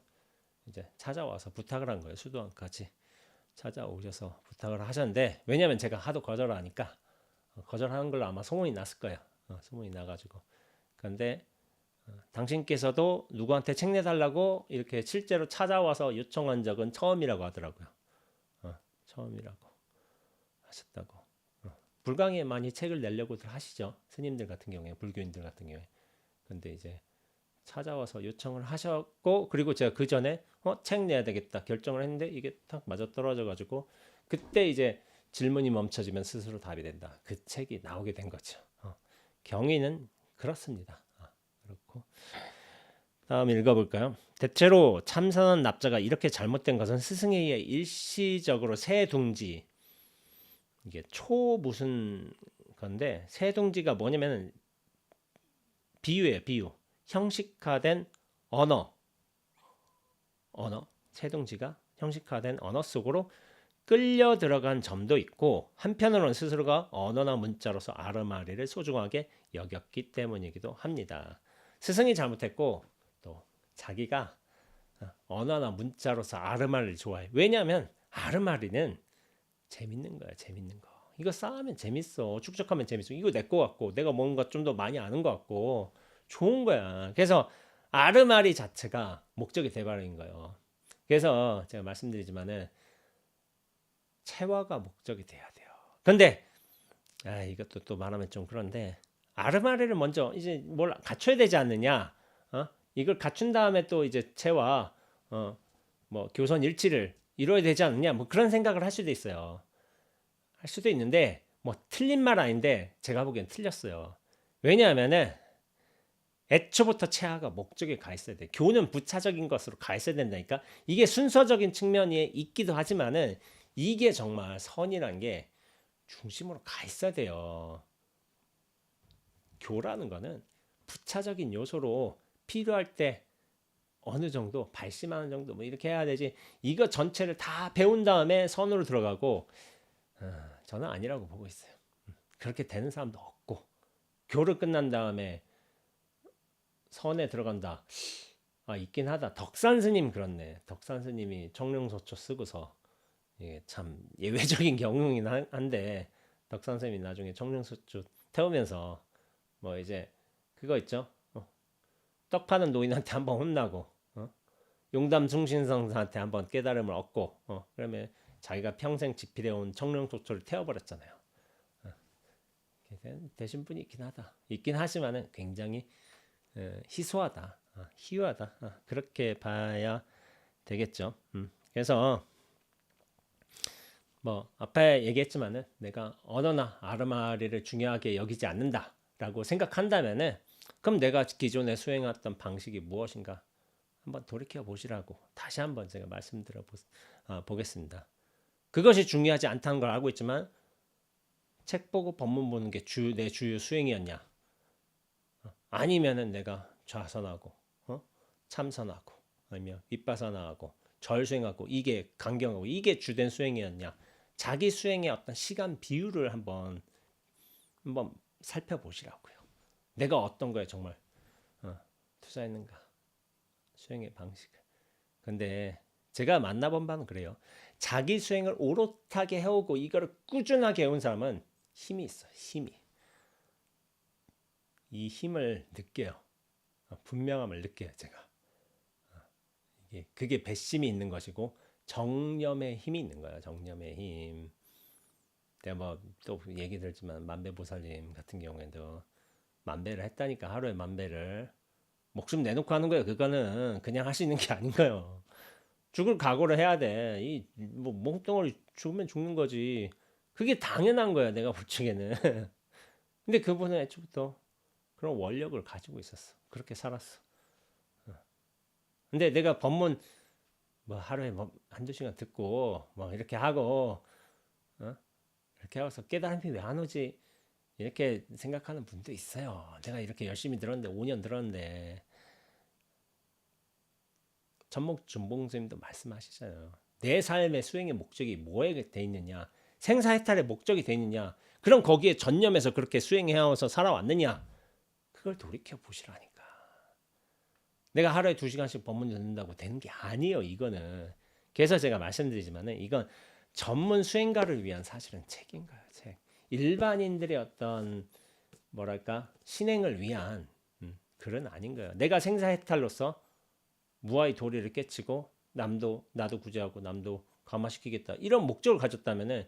이제 찾아와서 부탁을 한 거예요. 수도원까지 찾아오셔서 부탁을 하셨는데 왜냐면 제가 하도 거절을 하니까 거절하는 걸로 아마 소문이 났을 거예요. 소문이 나가지고 그런데 당신께서도 누구한테 책 내달라고 이렇게 실제로 찾아와서 요청한 적은 처음이라고 하더라고요. 처음이라고 하셨다고. 불강에 많이 책을 내려고들 하시죠. 스님들 같은 경우에 불교인들 같은 경우에. 근데 이제 찾아와서 요청을 하셨고 그리고 제가 그 전에 책 내야 되겠다 결정을 했는데 이게 딱 맞아 떨어져 가지고 그때 이제 질문이 멈춰지면 스스로 답이 된다. 그 책이 나오게 된 거죠. 경위는 그렇습니다. 그렇고 다음 읽어볼까요? 대체로 참선원 납자가 이렇게 잘못된 것은 스승에 의해 일시적으로 새둥지 이게 초 무슨 건데 새둥지가 뭐냐면 비유예요. 비유. 형식화된 언어 새둥지가 형식화된 언어 속으로 끌려 들어간 점도 있고 한편으로는 스스로가 언어나 문자로서 아르마리를 소중하게 여겼기 때문이기도 합니다. 스승이 잘못했고 또 자기가 언어나 문자로서 아르마리를 좋아해. 왜냐하면 아르마리는 재밌는 거야. 재밌는 거. 이거 쌓으면 재밌어. 축적하면 재밌어. 이거 내 거 같고 내가 뭔가 좀 더 많이 아는 거 같고 좋은 거야. 그래서 아르마리 자체가 목적이 돼버린 거예요. 그래서 제가 말씀드리지만은 체화가 목적이 돼야 돼요. 근데 이것도 또 말하면 좀 그런데 아르마리를 먼저 이제 뭘 갖춰야 되지 않느냐? 이걸 갖춘 다음에 또 이제 체화, 뭐 교선 일치를 이뤄야 되지 않느냐? 뭐 그런 생각을 할 수도 있어요. 할 수도 있는데 뭐 틀린 말 아닌데 제가 보기엔 틀렸어요. 왜냐하면은 애초부터 체화가 목적에 가 있어야 돼. 교는 부차적인 것으로 가 있어야 된다니까. 이게 순서적인 측면이 있기도 하지만은 이게 정말 선이란 게 중심으로 가 있어야 돼요. 교라는 거는 부차적인 요소로 필요할 때 어느 정도 발심하는 정도 뭐 이렇게 해야 되지. 이거 전체를 다 배운 다음에 선으로 들어가고 저는 아니라고 보고 있어요. 그렇게 되는 사람도 없고 교를 끝난 다음에 선에 들어간다. 있긴 하다. 덕산 스님 그렇네. 덕산 스님이 청룡소초 쓰고서 이게 참 예외적인 경우이긴 한데 덕산 스님이 나중에 청룡소초 태우면서 뭐 이제 그거 있죠. 떡 파는 노인한테 한번 혼나고 용담 충신성사한테 한번 깨달음을 얻고 그러면 자기가 평생 집필해온 청룡소초를 태워버렸잖아요. 되신 분이 있긴 하지만은 굉장히 희소하다, 희유하다 그렇게 봐야 되겠죠. 그래서 뭐 앞에 얘기했지만은 내가 언어나 아르마리를 중요하게 여기지 않는다라고 생각한다면은 그럼 내가 기존에 수행했던 방식이 무엇인가 한번 돌이켜 보시라고 다시 한번 제가 말씀드려 보겠습니다. 그것이 중요하지 않다는 걸 알고 있지만 책 보고 법문 보는 게 내 주요 수행이었냐? 아니면은 내가 좌선하고 참선하고 아니면 윗바사나하고 절수행하고 이게 강경하고 이게 주된 수행이었냐? 자기 수행의 어떤 시간 비율을 한번 살펴보시라고요. 내가 어떤 거에 정말 투자했는가? 수행의 방식을. 근데 제가 만나본 바는 그래요. 자기 수행을 오롯하게 해오고 이거를 꾸준하게 해온 사람은 힘이 있어요. 힘이. 이 힘을 느껴요. 분명함을 느껴요. 제가. 그게 배심이 있는 것이고 정념의 힘이 있는 거예요. 정념의 힘. 내가 뭐 또 얘기 들지만 만배보살님 같은 경우에도 만배를 했다니까. 하루에 만배를 목숨 내놓고 하는 거예요. 그거는 그냥 할 수 있는 게 아닌 거예요. 죽을 각오를 해야 돼. 이 뭐 몽덩어리 죽으면 죽는 거지. 그게 당연한 거야. 내가 볼 적에는. 근데 그분은 애초부터 그런 원력을 가지고 있었어. 그렇게 살았어. 근데 내가 법문 뭐 하루에 뭐 한두 시간 듣고 뭐 이렇게 하고 이렇게 하고서 깨달음이 왜 안 오지? 이렇게 생각하는 분도 있어요. 내가 이렇게 열심히 들었는데 5년 들었는데 전목 준봉 스님도 말씀하시잖아요. 내 삶의 수행의 목적이 뭐에 돼 있느냐? 생사해탈의 목적이 돼 있느냐? 그럼 거기에 전념해서 그렇게 수행해와서 살아왔느냐? 그걸 돌이켜 보시라니까. 내가 하루에 2시간씩 법문 듣는다고 되는 게 아니에요. 이거는. 그래서 제가 말씀드리지만은 이건 전문 수행가를 위한 사실은 책인 거예요. 책. 일반인들의 어떤 뭐랄까 신행을 위한 글은 아닌 거예요. 내가 생사해탈로서 무아의 도리를 깨치고 나도 구제하고 남도 감화시키겠다 이런 목적을 가졌다면은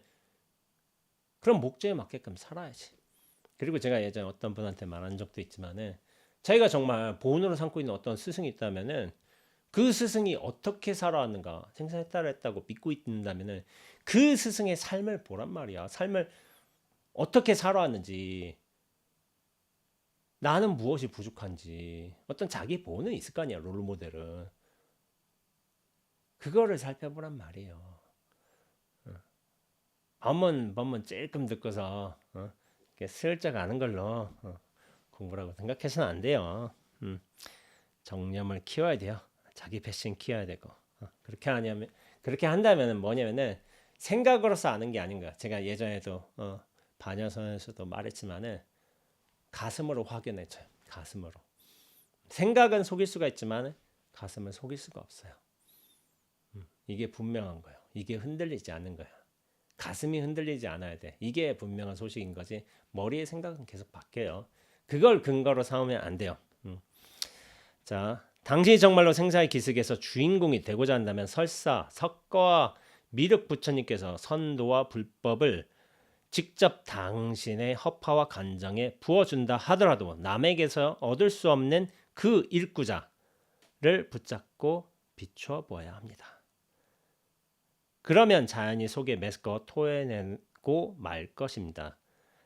그런 목적에 맞게끔 살아야지. 그리고 제가 예전에 어떤 분한테 말한 적도 있지만은 자기가 정말 보온으로 삼고 있는 어떤 스승이 있다면은 그 스승이 어떻게 살아왔는가 생사해탈했다고 믿고 있다면은 그 스승의 삶을 보란 말이야. 삶을 어떻게 살아왔는지 나는 무엇이 부족한지 어떤 자기 보온은 있을 거 아니야. 롤모델은 그거를 살펴보란 말이에요. 법문 찔끔 듣고서 슬쩍 아는 걸로 공부라고 생각해서는 안 돼요. 정념을 키워야 돼요. 자기 배신 키워야 되고 그렇게 한다면 뭐냐면은 생각으로서 아는 게 아닌가. 제가 예전에도 반여선에서도 말했지만은 가슴으로 확연해져요. 가슴으로. 생각은 속일 수가 있지만 가슴은 속일 수가 없어요. 이게 분명한 거예요. 이게 흔들리지 않는 거야. 가슴이 흔들리지 않아야 돼. 이게 분명한 소식인 거지. 머리의 생각은 계속 바뀌어요. 그걸 근거로 삼으면 안 돼요. 자, 당신이 정말로 생사의 기슭에서 주인공이 되고자 한다면 설사 석가와 미륵 부처님께서 선도와 불법을 직접 당신의 허파와 간정에 부어준다 하더라도 남에게서 얻을 수 없는 그 일구자를 붙잡고 비추어 보아야 합니다. 그러면 자연히 속에 메스꺼 토해내고 말 것입니다.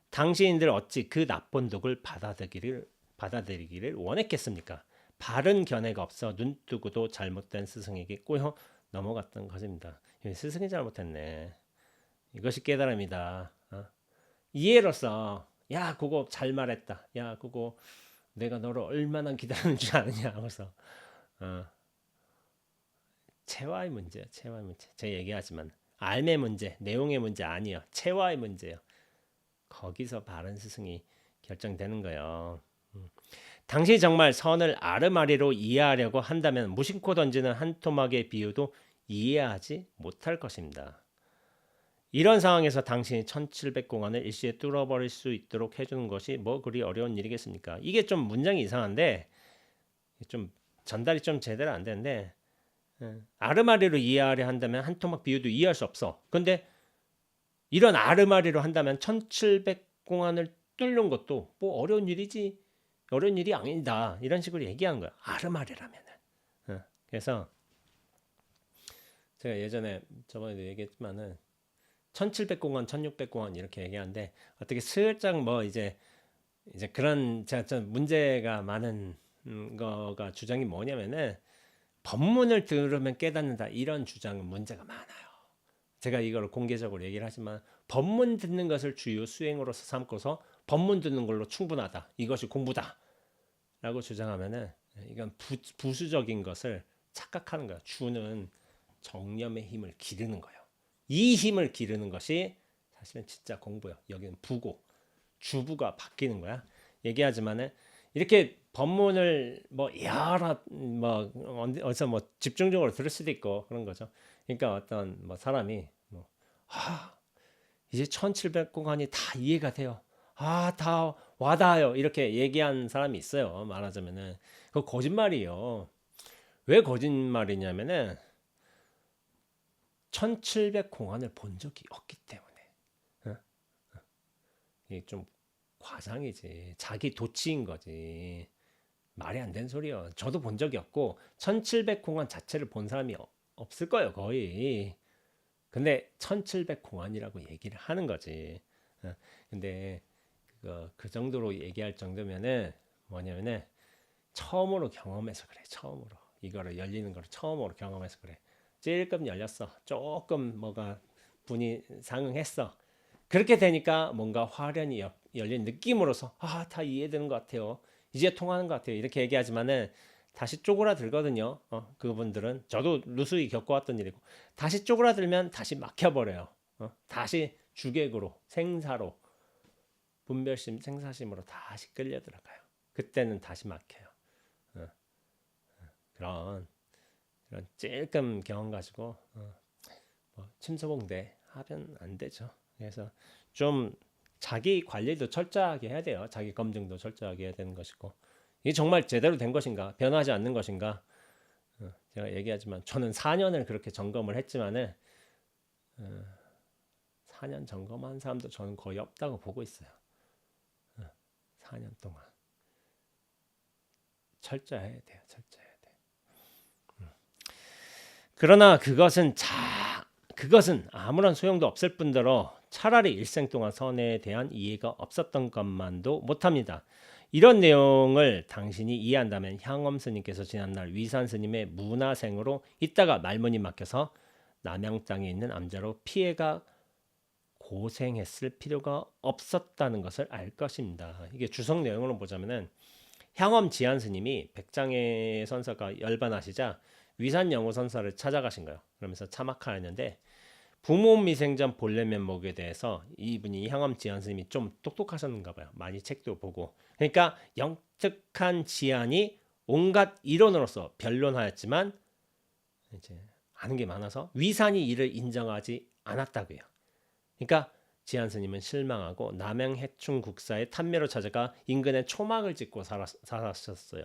당신들 어찌 그 나쁜 독을 받아들이기를 원했겠습니까? 바른 견해가 없어 눈뜨고도 잘못된 스승에게 꼬여 넘어갔던 것입니다. 스승이 잘못했네. 이것이 깨달음이다. 이해로서 야 그거 잘 말했다. 야 그거 내가 너를 얼마나 기다리는 줄 아느냐 하면서 체화의 문제야. 체화의 문제. 제가 얘기하지만 알의 문제, 내용의 문제 아니에요. 체화의 문제예요. 거기서 바른 스승이 결정되는 거예요. 당신이 정말 선을 아르마리로 이해하려고 한다면 무심코 던지는 한 토막의 비유도 이해하지 못할 것입니다. 이런 상황에서 당신이 1700공안을 일시에 뚫어버릴 수 있도록 해주는 것이 뭐 그리 어려운 일이겠습니까? 이게 좀 문장이 이상한데 좀 전달이 좀 제대로 안 되는데 아르마리로 이해하려 한다면 한 토막 비유도 이해할 수 없어. 근데 이런 아르마리로 한다면 1700공안을 뚫는 것도 뭐 어려운 일이지 어려운 일이 아니다 이런 식으로 얘기한 거야. 아르마리라면은. 그래서 제가 예전에 저번에도 얘기했지만은 1700공안 1600공안 이렇게 얘기하는데 어떻게 슬쩍 뭐 이제 그런 제가 문제가 많은 거가 주장이 뭐냐면은 법문을 들으면 깨닫는다 이런 주장은 문제가 많아요. 제가 이걸 공개적으로 얘기를 하지만 법문 듣는 것을 주요 수행으로서 삼고서 법문 듣는 걸로 충분하다. 이것이 공부다. 주라고 주장하면은 이건 부수적인 것을 착각하는 거야. 주는 정념의 힘을 기르는 거예요. 이 힘을 기르는 것이 사실은 진짜 공부예요. 여기는 부고 주부가 바뀌는 거야. 얘기하지만은 이렇게 법문을 뭐 여러 뭐 어디서 뭐 집중적으로 들을 수도 있고 그런 거죠. 그러니까 어떤 뭐 사람이 뭐 이제 1700공안이 다 이해가 돼요. 다 와닿아요. 이렇게 얘기한 사람이 있어요. 말하자면은 그거 거짓말이에요. 왜 거짓말이냐면은 1700공안을 본 적이 없기 때문에. 어? 이게 좀 과장이지. 자기 도치인 거지. 말이 안 되는 소리요. 저도 본 적이 없고 1700공안 자체를 본 사람이 없을 거예요. 거의. 근데 1700공안이라고 얘기를 하는 거지. 근데 그 정도로 얘기할 정도면은 뭐냐면은 처음으로 경험해서 그래. 처음으로 이거를 열리는 거를 처음으로 경험해서 그래. 찔끔 열렸어. 조금 뭐가 분이 상응했어. 그렇게 되니까 뭔가 화련이 열린 느낌으로서 다 이해되는 것 같아요. 이제 통하는 것 같아요. 이렇게 얘기하지만은 다시 쪼그라들거든요. 그분들은 저도 누수히 겪어왔던 일이고 다시 쪼그라들면 다시 막혀버려요. 다시 주객으로 생사로 분별심 생사심으로 다시 끌려 들어가요. 그때는 다시 막혀요. 그런 찔끔 경험 가지고 뭐 침소봉대 하면 안 되죠. 그래서 좀 자기 관리도 철저하게 해야 돼요. 자기 검증도 철저하게 해야 되는 것이고 이게 정말 제대로 된 것인가 변하지 않는 것인가 제가 얘기하지만 저는 4년을 그렇게 점검을 했지만은 4년 점검한 사람도 저는 거의 없다고 보고 있어요. 4년 동안 철저해야 돼요. 철저해야 돼요. 그러나 그것은 아무런 소용도 없을 뿐더러 차라리 일생 동안 선에 대한 이해가 없었던 것만도 못합니다. 이런 내용을 당신이 이해한다면 향엄 스님께서 지난날 위산 스님의 문화생으로 있다가 말문이 막혀서 남양 땅에 있는 암자로 피해가 고생했을 필요가 없었다는 것을 알 것입니다. 이게 주석 내용으로 보자면은 향엄 지한 스님이 백장의 선사가 열반하시자 위산 영호 선사를 찾아가신 거예요. 그러면서 참학하였는데 부모 미생전 본래 면목에 대해서 이분이 향엄 지한 스님이 좀 똑똑하셨는가 봐요. 많이 책도 보고. 그러니까 영특한 지한이 온갖 이론으로서 변론하였지만 이제 아는 게 많아서 위산이 이를 인정하지 않았다고요. 그러니까 지한 스님은 실망하고 남양 해충 국사의 탐매로 찾아가 인근에 초막을 짓고 살았었어요.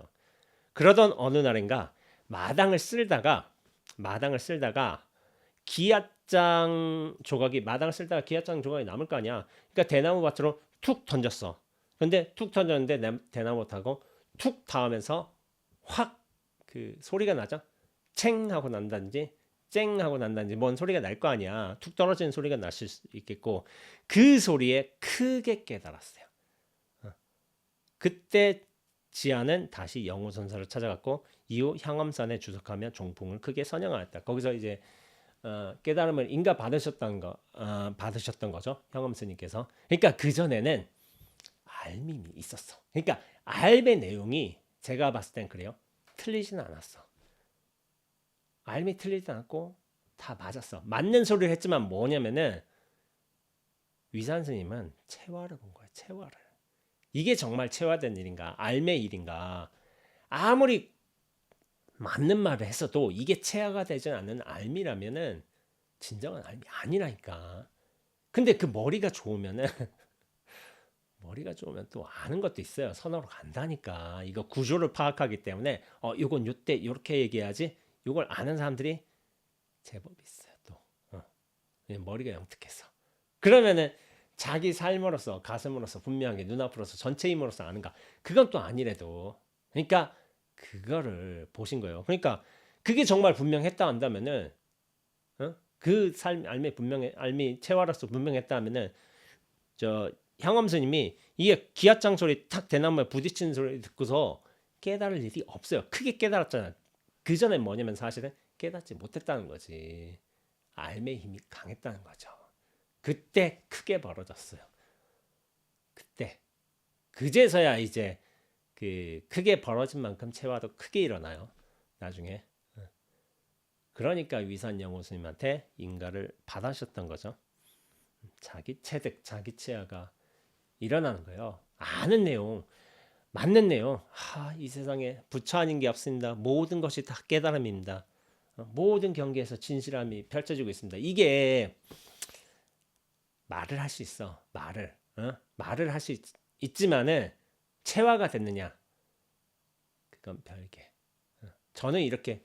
그러던 어느 날인가 마당을 쓸다가 기앗장 조각이 남을 거 아니야. 그러니까 대나무 밭으로 툭 던졌어. 근데 툭 던졌는데 대나무 타고 툭 닿으면서 확 그 소리가 나죠. 챙 하고 난다든지 쨍 하고 난다든지 뭔 소리가 날 거 아니야. 툭 떨어지는 소리가 날 수 있겠고 그 소리에 크게 깨달았어요. 그때 지아는 다시 영호선사를 찾아갔고 이후 향엄산에 주석하며 종풍을 크게 선양하였다. 거기서 이제 깨달음을 인가 받으셨던 거죠. 향엄 스님께서. 그러니까 그 전에는 알밈이 있었어. 그러니까 알의 내용이 제가 봤을 땐 그래요. 틀리진 않았어. 알미 틀리지 않고 다 맞았어. 맞는 소리를 했지만 뭐냐면은 위산 스님은 체화를 본 거야. 체화를. 이게 정말 체화된 일인가? 알의 일인가? 아무리 맞는 말을 했어도 이게 체화가 되지 않는 알미라면은 진정한 알미 아니라니까. 근데 그 머리가 좋으면 또 아는 것도 있어요. 선어로 간다니까. 이거 구조를 파악하기 때문에 이건 요때 이렇게 얘기해야지. 이걸 아는 사람들이 제법 있어요. 또 머리가 영특해서. 그러면은 자기 삶으로서 가슴으로서 분명하게 눈앞으로서 전체 힘으로서 아는가? 그건 또 아니래도. 그러니까 그거를 보신 거예요. 그러니까 그게 정말 분명했다 한다면은 그 삶 알미 체화로서 분명했다 하면은 저 향엄 스님이 이게 기아장 소리 탁 대나무에 부딪히는 소리 듣고서 깨달을 일이 없어요. 크게 깨달았잖아. 그 전에 뭐냐면 사실은 깨닫지 못했다는 거지. 알의 힘이 강했다는 거죠. 그때 크게 벌어졌어요. 그때 그제서야 이제 그 크게 벌어진 만큼 체화도 크게 일어나요. 나중에. 그러니까 위산 영호스님한테 인가를 받으셨던 거죠. 자기 체득, 자기 체화가 일어나는 거예요. 아는 내용, 맞는 내용. 이 세상에 부처 아닌 게 없습니다. 모든 것이 다 깨달음입니다. 모든 경계에서 진실함이 펼쳐지고 있습니다. 이게 말을 할 수 있어. 말을 할 수 있지만은 체화가 됐느냐? 그건 별개. 저는 이렇게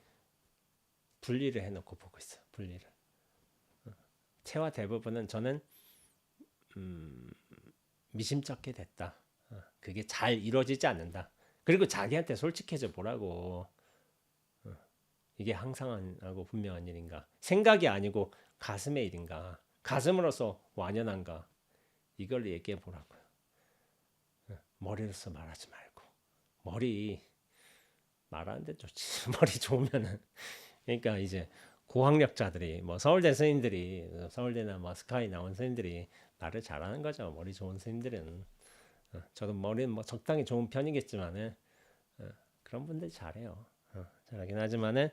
분리를 해놓고 보고 있어요. 분리를. 체화 대부분은 저는 미심쩍게 됐다. 그게 잘 이루어지지 않는다. 그리고 자기한테 솔직해져 보라고. 이게 항상 하고 분명한 일인가? 생각이 아니고 가슴의 일인가? 가슴으로서 완연한가? 이걸 얘기해 보라고요. 머리로서 말하지 말고. 머리 말하는데 좋지. 머리 좋으면은. 그러니까 이제 고학력자들이 뭐 서울대 스님들이 서울대나 뭐 스카이 나온 스님들이 말을 잘하는 거죠. 머리 좋은 스님들은. 저도 머리는 뭐 적당히 좋은 편이겠지만은 그런 분들이 잘해요. 잘하긴 하지만은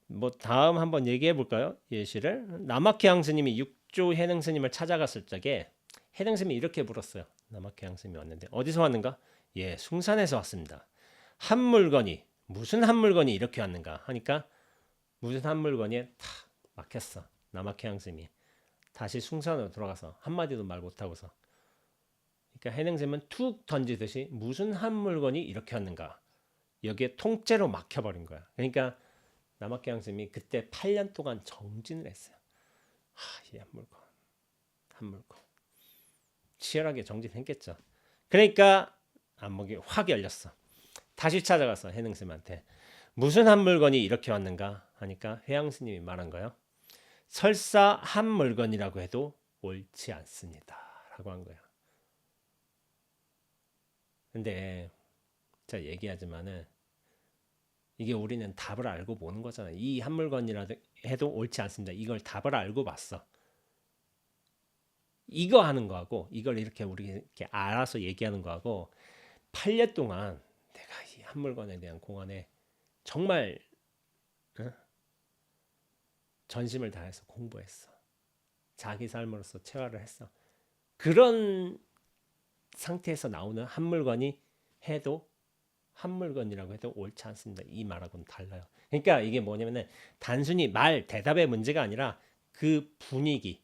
뭐 다음 한번 얘기해 볼까요? 예시를 남학회양 스님이 육조 해능 스님을 찾아갔을 적에 해능 스님이 이렇게 물었어요. 남학회양 스님이 왔는데 어디서 왔는가? 예, 숭산에서 왔습니다. 한 물건이 무슨 한 물건이 이렇게 왔는가 하니까 무슨 한 물건이 탁 막혔어. 남학회양 스님이 다시 숭산으로 돌아가서 한마디도 말 못하고서 그러니까 해능 스님은 툭 던지듯이 무슨 한 물건이 이렇게 왔는가 여기에 통째로 막혀버린 거야. 그러니까 남학회양 스님이 그때 8년 동안 정진을 했어요. 이 한 물건 치열하게 정진했겠죠. 그러니까 안목이 확 열렸어. 다시 찾아가서 해능 스님한테 무슨 한 물건이 이렇게 왔는가 하니까 회양 스님이 말한 거예요. 설사 한 물건이라고 해도 옳지 않습니다. 라고 한 거예요. 근데 제가 얘기하지만은 이게 우리는 답을 알고 보는 거잖아요. 이 한 물건이라도 해도 옳지 않습니다. 이걸 답을 알고 봤어. 이거 하는 거하고 이걸 이렇게 우리 이렇게 알아서 얘기하는 거하고 8년 동안 내가 이 한 물건에 대한 공안에 정말 전심을 다해서 공부했어. 자기 삶으로서 체화를 했어. 그런 상태에서 나오는 한 물건이 해도 한 물건이라고 해도 옳지 않습니다. 이 말하고는 달라요. 그러니까 이게 뭐냐면은 단순히 말 대답의 문제가 아니라 그 분위기,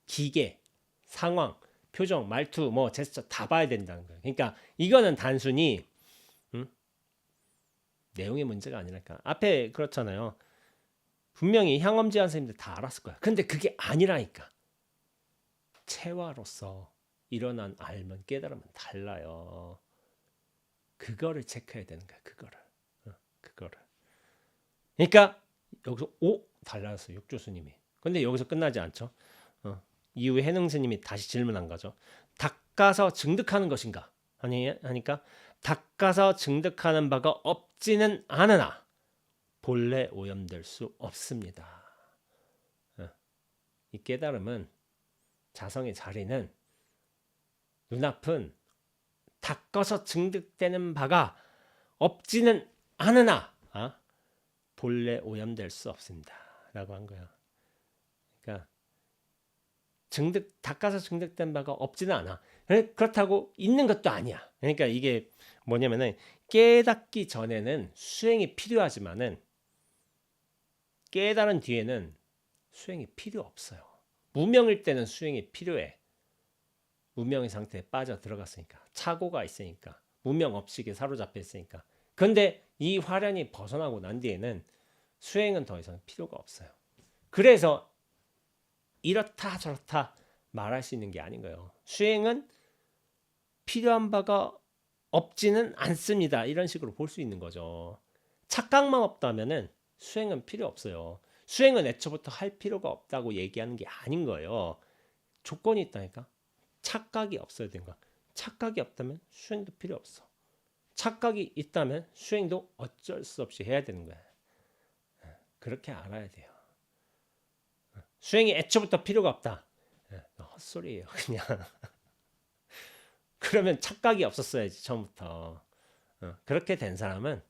기계, 상황, 표정, 말투, 뭐 제스처 다 봐야 된다는 거예요. 그러니까 이거는 단순히 내용의 문제가 아니랄까. 앞에 그렇잖아요. 분명히 향엄지한 선생님들 다 알았을 거야. 근데 그게 아니라니까. 체화로서 일어난 알면 깨달으면 달라요. 그거를 체크해야 되는 거야. 그거를. 그러니까 여기서 달라졌어. 육조스님이. 근데 여기서 끝나지 않죠. 이후에 해능 스님이 다시 질문한 거죠. 닦아서 증득하는 것인가? 하니까 닦아서 증득하는 바가 없지는 않으나 본래 오염될 수 없습니다. 이 깨달음은 자성의 자리는 눈앞은 닦아서 증득되는 바가 없지는 않으나 본래 오염될 수 없습니다. 라고 한 거야. 그러니까 닦아서 증득된 바가 없지는 않아. 그렇다고 있는 것도 아니야. 그러니까 이게 뭐냐면은 깨닫기 전에는 수행이 필요하지만은 깨달은 뒤에는 수행이 필요 없어요. 무명일 때는 수행이 필요해. 무명의 상태에 빠져 들어갔으니까. 착오가 있으니까. 무명 업식에 사로잡혀 있으니까. 그런데 이 화련이 벗어나고 난 뒤에는 수행은 더 이상 필요가 없어요. 그래서 이렇다 저렇다 말할 수 있는 게 아닌 거예요. 수행은 필요한 바가 없지는 않습니다. 이런 식으로 볼 수 있는 거죠. 착각만 없다면은 수행은 필요 없어요. 수행은 애초부터 할 필요가 없다고 얘기하는 게 아닌 거예요. 조건이 있다니까. 착각이 없어야 되는 거야. 착각이 없다면 수행도 필요 없어. 착각이 있다면 수행도 어쩔 수 없이 해야 되는 거야. 그렇게 알아야 돼요. 수행이 애초부터 필요가 없다. 헛소리예요, 그냥. 그러면 착각이 없었어야지 처음부터. 그렇게 된 사람은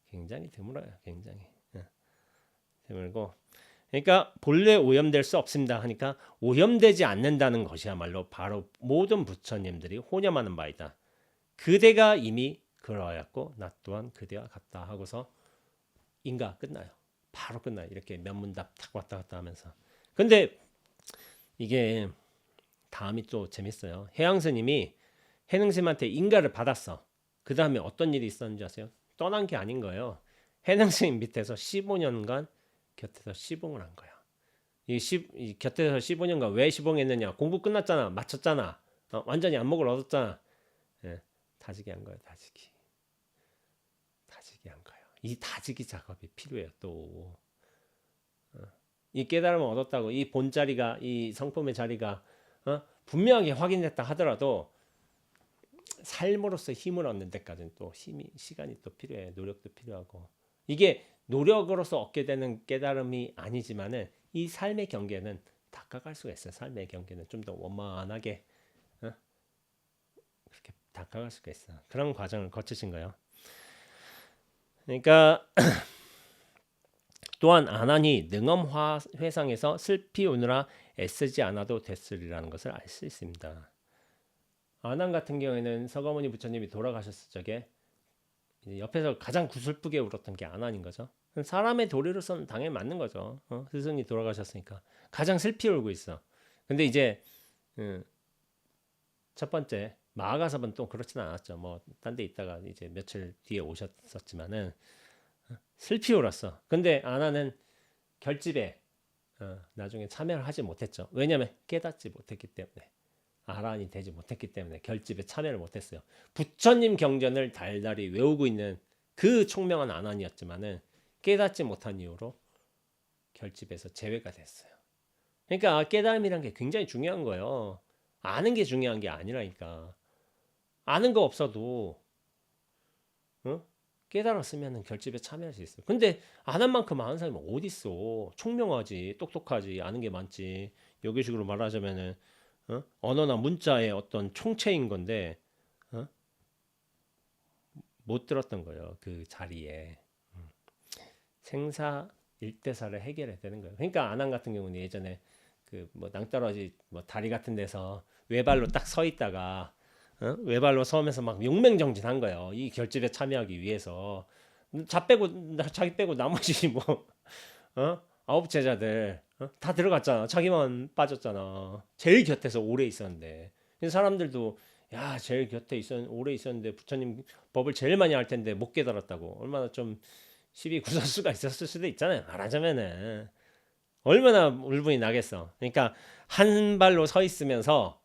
굉장히 드물어요. 굉장히 드물고. 그러니까 본래 오염될 수 없습니다 하니까 오염되지 않는다는 것이야말로 바로 모든 부처님들이 혼념하는 바이다. 그대가 이미 그러하였고 나 또한 그대와 같다 하고서 인가 끝나요. 바로 끝나요. 이렇게 면문답 탁 왔다 갔다 하면서. 근데 이게 다음이 또 재밌어요. 해양스님이 해능스님한테 인가를 받았어. 그 다음에 어떤 일이 있었는지 아세요? 떠난 게 아닌 거예요. 해능스님 밑에서 15년간 곁에서 시봉을 한 거야. 이 곁에서 15년간 왜 시봉했느냐? 공부 끝났잖아. 마쳤잖아. 완전히 안목을 얻었잖아. 예, 다지기 한 거예요. 다지기 한 거예요. 이 다지기 작업이 필요해요. 또 이 깨달음을 얻었다고 이 본자리가 이 성품의 자리가 분명하게 확인됐다 하더라도 삶으로서 힘을 얻는 데까지는 또 시간이 또 필요해. 노력도 필요하고. 이게 노력으로서 얻게 되는 깨달음이 아니지만은 이 삶의 경계는 닦아갈 수가 있어요. 삶의 경계는 좀 더 원만하게 그렇게 닦아갈 수가 있어요. 그런 과정을 거치신 거예요. 그러니까 또한 아난이 능엄회상에서 슬피 우느라 애쓰지 않아도 됐으리라는 것을 알 수 있습니다. 아난 같은 경우에는 서가모니 부처님이 돌아가셨을 적에 옆에서 가장 구슬프게 울었던 게 아난인 거죠. 사람의 도리로서는 당연히 맞는 거죠. 스승이 돌아가셨으니까 가장 슬피 울고 있어. 근데 이제 첫 번째 마하가섭은 또 그렇진 않았죠. 뭐 딴 데 있다가 이제 며칠 뒤에 오셨었지만은 슬피 울었어. 근데 아나는 결집에 나중에 참여를 하지 못했죠. 왜냐하면 깨닫지 못했기 때문에. 아란이 되지 못했기 때문에 결집에 참여를 못했어요. 부처님 경전을 달달이 외우고 있는 그 총명한 아난이었지만은 깨닫지 못한 이유로 결집에서 제외가 됐어요. 그러니까 깨달음이란 게 굉장히 중요한 거예요. 아는 게 중요한 게 아니라니까. 아는 거 없어도 깨달았으면 결집에 참여할 수 있어요. 근데 아는 만큼 아는 사람이 어디 있어? 총명하지, 똑똑하지, 아는 게 많지. 요기식으로 말하자면은 언어나 문자의 어떤 총체인 건데 못 들었던 거예요. 그 자리에 생사 일대사를 해결해야 되는 거예요. 그러니까 아난 같은 경우는 예전에 그 뭐 낭떠러지 뭐 다리 같은 데서 외발로 딱 서 있다가 외발로 서면서 막 용맹정진한 거예요. 이 결집에 참여하기 위해서 자기 빼고 나머지 뭐 아홉 제자들 다 들어갔잖아. 자기만 빠졌잖아. 제일 곁에서 오래 있었는데 사람들도 야 제일 곁에 오래 있었는데 부처님 법을 제일 많이 할 텐데 못 깨달았다고 얼마나 좀 시비 구설수가 있었을 수도 있잖아요. 말하자면은 얼마나 울분이 나겠어. 그러니까 한 발로 서 있으면서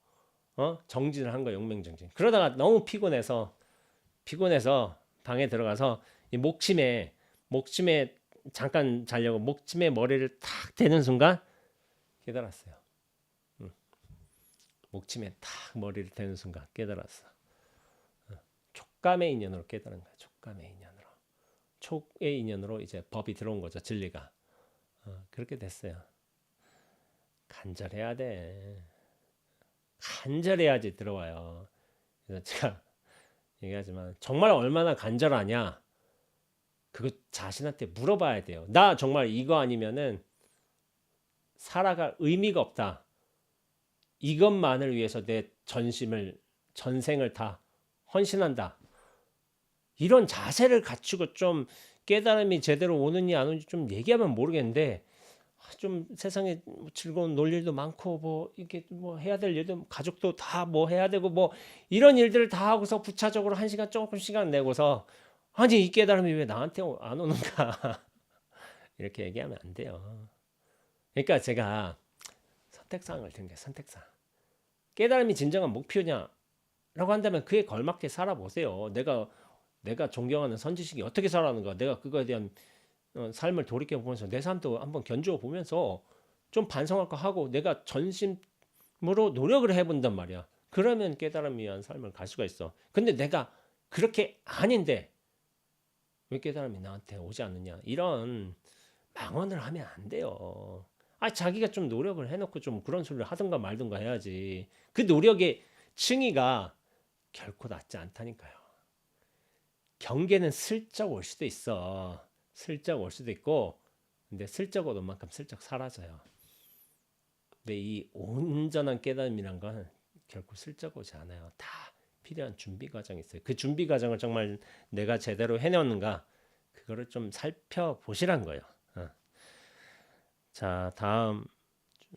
정진을 한 거야. 용맹정진. 그러다가 너무 피곤해서 방에 들어가서 이 목침에 잠깐 자려고 목침에 머리를 탁 대는 순간 깨달았어요. 목침에 탁 머리를 대는 순간 깨달았어. 촉감의 인연으로 깨달은 거야. 촉감의 인연으로. 촉의 인연으로 이제 법이 들어온 거죠. 진리가. 그렇게 됐어요. 간절해야 돼. 간절해야지 들어와요. 그래서 제가 얘기하지만 정말 얼마나 간절하냐 그거 자신한테 물어봐야 돼요. 나 정말 이거 아니면은 살아갈 의미가 없다. 이것만을 위해서 내 전생을 다 헌신한다. 이런 자세를 갖추고 좀 깨달음이 제대로 오느냐 안 오는지 좀 얘기하면 모르겠는데 좀 세상에 즐거운 놀 일도 많고 뭐 이게 뭐 해야 될 일도 가족도 다 뭐 해야 되고 뭐 이런 일들을 다 하고서 부차적으로 1시간 조금 시간 내고서 아니 이 깨달음이 왜 나한테 안 오는가 이렇게 얘기하면 안 돼요. 그러니까 제가 선택사항을 든 게 선택사항. 깨달음이 진정한 목표냐라고 한다면 그에 걸맞게 살아보세요. 내가 존경하는 선지식이 어떻게 살아가는가 내가 그거에 대한 삶을 돌이켜보면서 내 삶도 한번 견주어 보면서 좀 반성할 거 하고 내가 전심으로 노력을 해본단 말이야. 그러면 깨달음을 위한 삶을 갈 수가 있어. 근데 내가 그렇게 아닌데 왜 깨달음이 나한테 오지 않느냐 이런 망언을 하면 안 돼요. 자기가 좀 노력을 해놓고 좀 그런 소리를 하든가 말든가 해야지. 그 노력의 층위가 결코 낮지 않다니까요. 경계는 슬쩍 올 수도 있어. 슬쩍 올 수도 있고, 근데 슬쩍 오는 만큼 슬쩍 사라져요. 근데 이 온전한 깨달음이란 건 결코 슬쩍 오지 않아요. 다 필요한 준비 과정이 있어요. 그 준비 과정을 정말 내가 제대로 해내었는가, 그거를 좀 살펴보시란 거예요. 자, 다음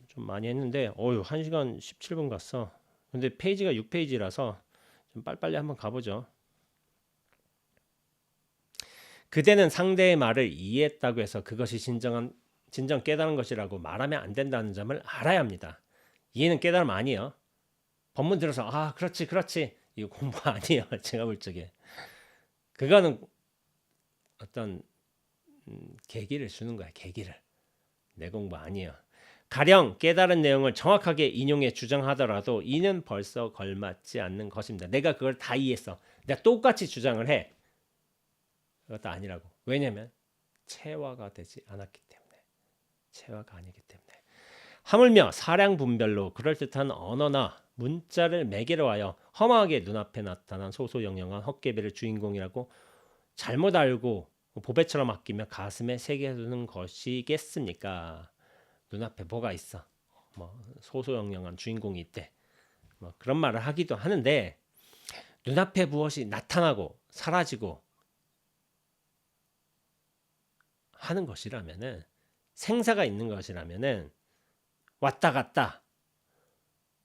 좀 많이 했는데, 1시간 17분 갔어. 근데 페이지가 6페이지라서 좀 빨리빨리 한번 가보죠. 그대는 상대의 말을 이해했다고 해서 그것이 진정 깨달은 것이라고 말하면 안 된다는 점을 알아야 합니다. 이해는 깨달음 아니에요. 법문 들어서 그렇지 이거 공부 아니에요. 제가 볼 적에 그거는 어떤 계기를 주는 거야. 계기를. 내 공부 아니에요. 가령 깨달은 내용을 정확하게 인용해 주장하더라도 이는 벌써 걸맞지 않는 것입니다. 내가 그걸 다 이해했어. 내가 똑같이 주장을 해. 그것도 아니라고. 왜냐면 체화가 되지 않았기 때문에. 체화가 아니기 때문에. 하물며 사량 분별로 그럴듯한 언어나 문자를 매개로 하여 험하게 눈앞에 나타난 소소영영한 헛개비를 주인공이라고 잘못 알고 보배처럼 아끼며 가슴에 새겨두는 것이겠습니까? 눈앞에 뭐가 있어? 소소영영한 주인공이 있대. 그런 말을 하기도 하는데 눈앞에 무엇이 나타나고 사라지고 하는 것이라면은 생사가 있는 것이라면은 왔다 갔다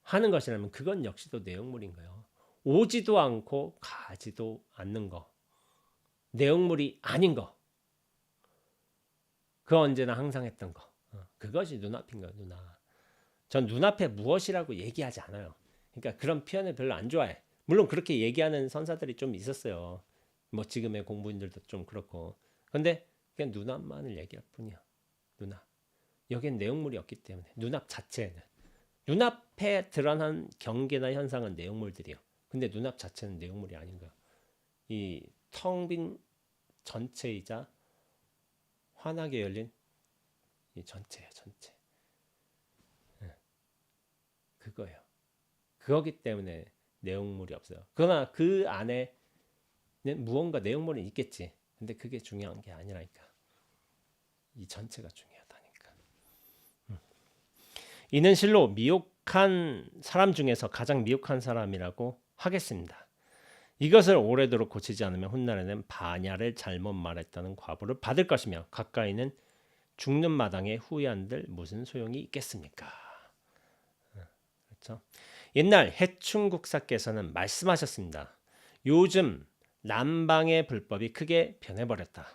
하는 것이라면 그건 역시도 내용물인 거예요. 오지도 않고 가지도 않는 거. 내용물이 아닌 거. 그 언제나 항상 했던 거. 그것이 눈앞인 거예요. 전 눈앞에 무엇이라고 얘기하지 않아요. 그러니까 그런 표현을 별로 안 좋아해. 물론 그렇게 얘기하는 선사들이 좀 있었어요. 지금의 공부인들도 좀 그렇고. 근데 그냥 눈앞만을 얘기할 뿐이야. 눈앞. 여기엔 내용물이 없기 때문에 눈앞 자체는 눈앞에 드러난 경계나 현상은 내용물들이요. 근데 눈앞 자체는 내용물이 아닌 거야. 이 텅 빈 전체이자 환하게 열린 이 전체야, 전체. 그거예요. 그거기 때문에 내용물이 없어요. 그러나 그 안에는 무언가 내용물이 있겠지. 근데 그게 중요한 게 아니라니까. 이 전체가 중요하다니까. 이는 실로 미혹한 사람 중에서 가장 미혹한 사람이라고 하겠습니다. 이것을 오래도록 고치지 않으면 훗날에는 반야를 잘못 말했다는 과보를 받을 것이며 가까이는 죽는 마당에 후회한들 무슨 소용이 있겠습니까? 그렇죠? 옛날 해충국사께서는 말씀하셨습니다. 요즘 남방의 불법이 크게 변해버렸다.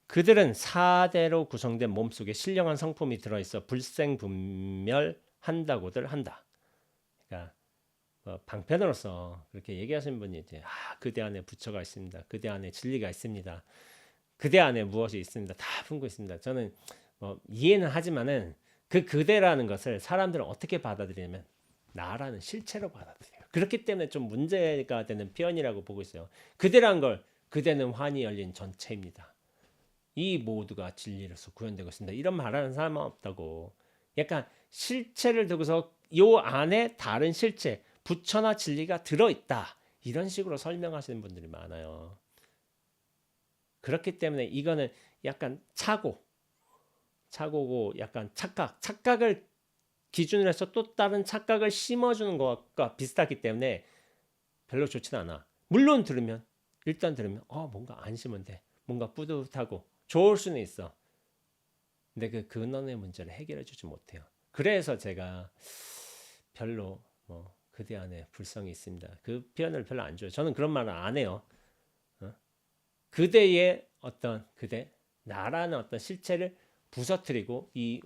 그들은 4대로 구성된 몸속에 신령한 성품이 들어있어 불생분멸한다고들 한다. 그러니까 방편으로서 그렇게 얘기하시는 분이 이제 그대 안에 부처가 있습니다. 그대 안에 진리가 있습니다. 그대 안에 무엇이 있습니다. 다 품고 있습니다. 저는 이해는 하지만은 그 그대라는 것을 사람들은 어떻게 받아들이냐면 나라는 실체로 받아들여요. 그렇기 때문에 좀 문제가 되는 표현이라고 보고 있어요. 그대란 걸 그대는 환히 열린 전체입니다. 이 모두가 진리로서 구현되고 있습니다. 이런 말하는 사람은 없다고. 약간 실체를 두고서 요 안에 다른 실체, 부처나 진리가 들어있다. 이런 식으로 설명하시는 분들이 많아요. 그렇기 때문에 이거는 약간 착오고 약간 착각을 기준으로 해서 또 다른 착각을 심어주는 것과 비슷하기 때문에 별로 좋지는 않아. 물론 일단 들으면 뭔가 안심은 돼. 뭔가 뿌듯하고 좋을 수는 있어. 근데 그 근원의 문제를 해결해 주지 못해요. 그래서 제가 별로 그대 안에 불성이 있습니다. 그 표현을 별로 안 줘요. 저는 그런 말을 안 해요. 그대의 어떤 나라는 어떤 실체를 부서뜨리고 이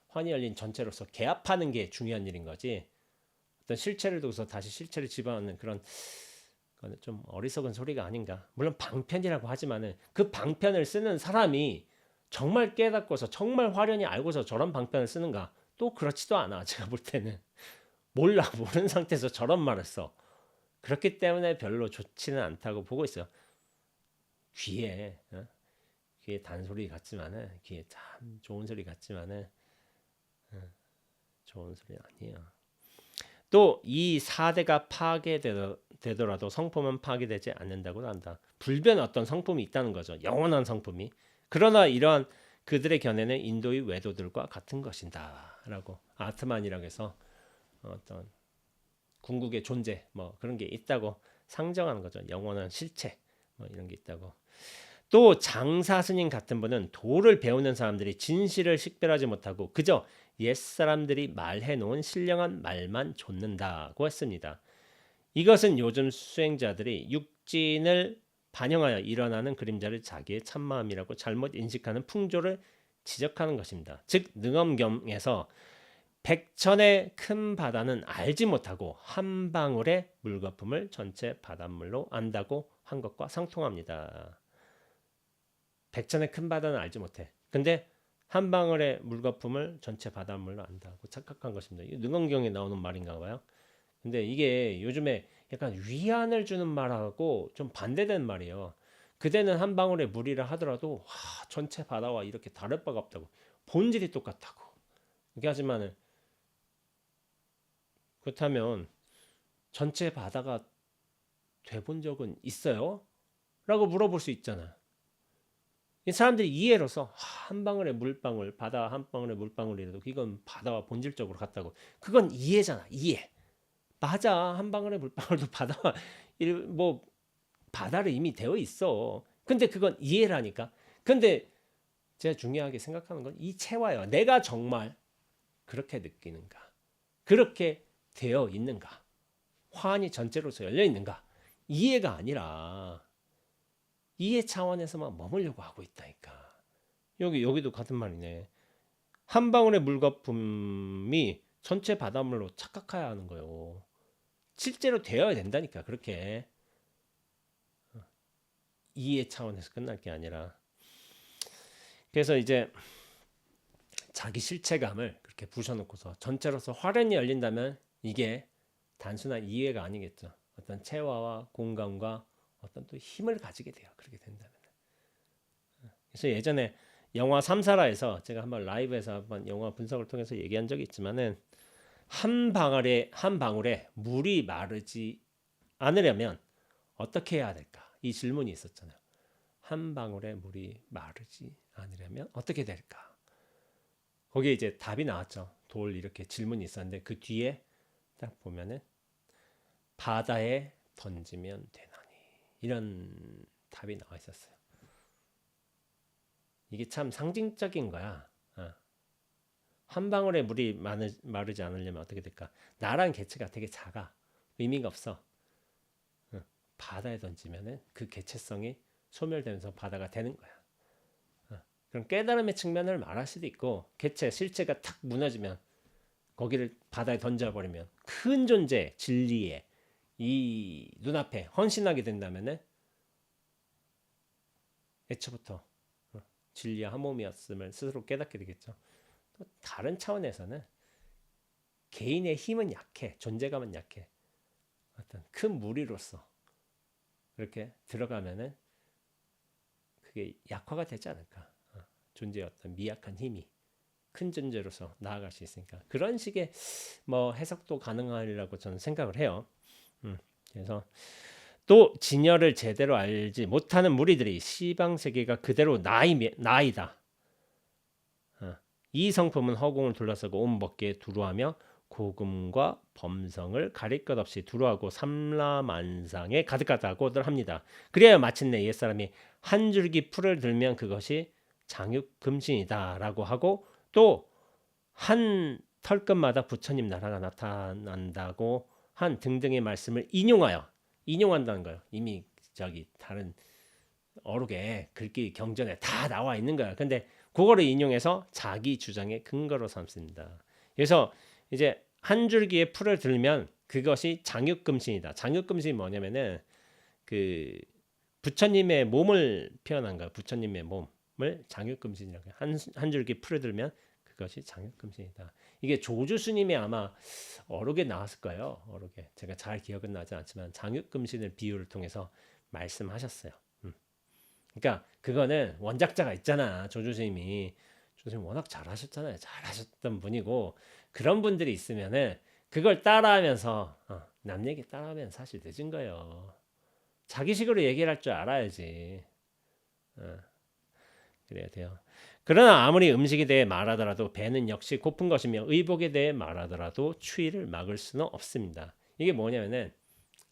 환히 열린 전체로서 개합하는 게 중요한 일인 거지. 어떤 실체를 두고서 다시 실체를 집어넣는 그건 좀 어리석은 소리가 아닌가. 물론 방편이라고 하지만은 그 방편을 쓰는 사람이 정말 깨닫고서 정말 화련히 알고서 저런 방편을 쓰는가? 또 그렇지도 않아. 제가 볼 때는 모르는 상태에서 저런 말을 써. 그렇기 때문에 별로 좋지는 않다고 보고 있어요. 귀에 단소리 같지만은 귀에 참 좋은 소리 같지만은 좋은 소리 아니에요. 또 이 4대가 파괴되던 되더라도 성품은 파괴되지 않는다고 한다. 불변 어떤 성품이 있다는 거죠. 영원한 성품이. 그러나 이러한 그들의 견해는 인도의 외도들과 같은 것이다라고 아트만이라고 해서 어떤 궁극의 존재 뭐 그런 게 있다고 상정하는 거죠. 영원한 실체 뭐 이런 게 있다고. 또 장사 스님 같은 분은 도를 배우는 사람들이 진실을 식별하지 못하고 그저 옛사람들이 말해놓은 신령한 말만 좇는다고 했습니다. 이것은 요즘 수행자들이 육진을 반영하여 일어나는 그림자를 자기의 참마음이라고 잘못 인식하는 풍조를 지적하는 것입니다. 즉 능엄경에서 백천의 큰 바다는 알지 못하고 한 방울의 물거품을 전체 바닷물로 안다고 한 것과 상통합니다. 백천의 큰 바다는 알지 못해. 근데 한 방울의 물거품을 전체 바닷물로 안다고 착각한 것입니다. 이 능엄경에 나오는 말인가 봐요. 근데 이게 요즘에 약간 위안을 주는 말하고 좀 반대되는 말이에요. 그대는 한 방울의 물이라 하더라도 전체 바다와 이렇게 다를 바가 없다고. 본질이 똑같다고. 이렇게 하지만은 그렇다면 전체 바다가 돼본 적은 있어요? 라고 물어볼 수 있잖아. 사람들이 이해로서 한 방울의 물방울, 바다 한 방울의 물방울이라도 이건 바다와 본질적으로 같다고. 그건 이해잖아. 이해. 맞아. 한 방울의 물방울도 바다와 뭐 바다를 이미 되어 있어. 근데 그건 이해라니까. 근데 제가 중요하게 생각하는 건 이 체화예요. 내가 정말 그렇게 느끼는가? 그렇게 되어 있는가? 화환이 전체로서 열려 있는가? 이해가 아니라 이해 차원에서만 머물려고 하고 있다니까. 여기도 같은 말이네. 한 방울의 물거품이 전체 바닷물로 착각해야 하는 거예요. 실제로 되어야 된다니까. 그렇게 이해 차원에서 끝날 게 아니라. 그래서 이제 자기 실체감을 그렇게 부셔놓고서 전체로서 화련이 열린다면 이게 단순한 이해가 아니겠죠. 어떤 체화와 공감과 어떤 또 힘을 가지게 돼요. 그렇게 된다면. 그래서 예전에 영화 삼사라에서 제가 한번 라이브에서 한번 영화 분석을 통해서 얘기한 적이 있지만은 한 방울에 물이 마르지 않으려면 어떻게 해야 될까? 이 질문이 있었잖아요. 한 방울에 물이 마르지 않으려면 어떻게 될까? 거기에 이제 답이 나왔죠. 돌 이렇게 질문이 있었는데 그 뒤에 딱 보면은 바다에 던지면 되나니 이런 답이 나와 있었어요. 이게 참 상징적인 거야. 한 방울의 물이 마르지 않으려면 어떻게 될까? 나란 개체가 되게 작아. 의미가 없어. 바다에 던지면은 그 개체성이 소멸되면서 바다가 되는 거야. 그럼 깨달음의 측면을 말할 수도 있고 개체, 실체가 탁 무너지면 거기를 바다에 던져버리면 큰 존재, 진리에 이 눈앞에 헌신하게 된다면은 애초부터 진리와 한 몸이었음을 스스로 깨닫게 되겠죠. 또 다른 차원에서는 개인의 힘은 약해, 존재감은 약해. 어떤 큰 무리로서 그렇게 들어가면은 그게 약화가 되지 않을까. 존재의 어떤 미약한 힘이 큰 존재로서 나아갈 수 있으니까 그런 식의 뭐 해석도 가능하리라고 저는 생각을 해요. 그래서 또 진여를 제대로 알지 못하는 무리들이 시방 세계가 그대로 나이다. 이 성품은 허공을 둘러싸고 온 법계에 두루하며 고금과 범성을 가릴 것 없이 두루하고 삼라만상에 가득하다고들 합니다. 그래야 마침내 옛사람이 한 줄기 풀을 들면 그것이 장육금신이다라고 하고 또 한 털끝마다 부처님 나라가 나타난다고 한 등등의 말씀을 인용한다는 거예요. 이미 저기 다른 어록에 글귀 경전에 다 나와 있는 거야. 근데 그거를 인용해서 자기 주장의 근거로 삼습니다. 그래서 이제 한 줄기의 풀을 들면 그것이 장육금신이다. 장육금신이 뭐냐면은 그 부처님의 몸을 표현한 거야. 부처님의 몸을 장육금신이라고 해요. 한 줄기 풀을 들면 그것이 장육금신이다. 이게 조주 스님이 아마 어록에 나왔을 거예요. 어록에 제가 잘 기억은 나지 않지만 장육금신을 비유를 통해서 말씀하셨어요. 그러니까 그거는 원작자가 있잖아. 조주 스님이 워낙 잘하셨잖아요. 잘하셨던 분이고 그런 분들이 있으면은 그걸 따라하면서 남 얘기 따라하면 사실 늦은 거예요. 자기식으로 얘기를 할 줄 알아야지. 그래야 돼요. 그러나 아무리 음식에 대해 말하더라도 배는 역시 고픈 것이며 의복에 대해 말하더라도 추위를 막을 수는 없습니다. 이게 뭐냐면은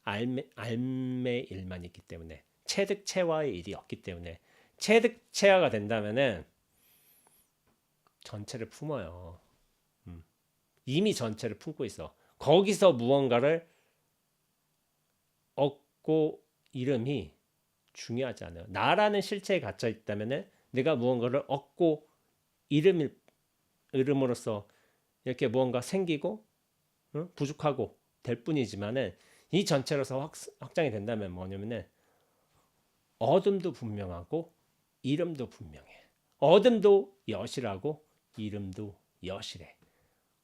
알매일만 있기 때문에 체득체화의 일이 없기 때문에 체득체화가 된다면은 전체를 품어요. 이미 전체를 품고 있어. 거기서 무언가를 얻고 이름이 중요하지 않아요. 나라는 실체에 갇혀 있다면은 내가 무언가를 얻고 이름으로써 이렇게 무언가 생기고 부족하고 될 뿐이지만은 이 전체로서 확장이 된다면 뭐냐면은 어둠도 분명하고 이름도 분명해. 어둠도 여실하고 이름도 여실해.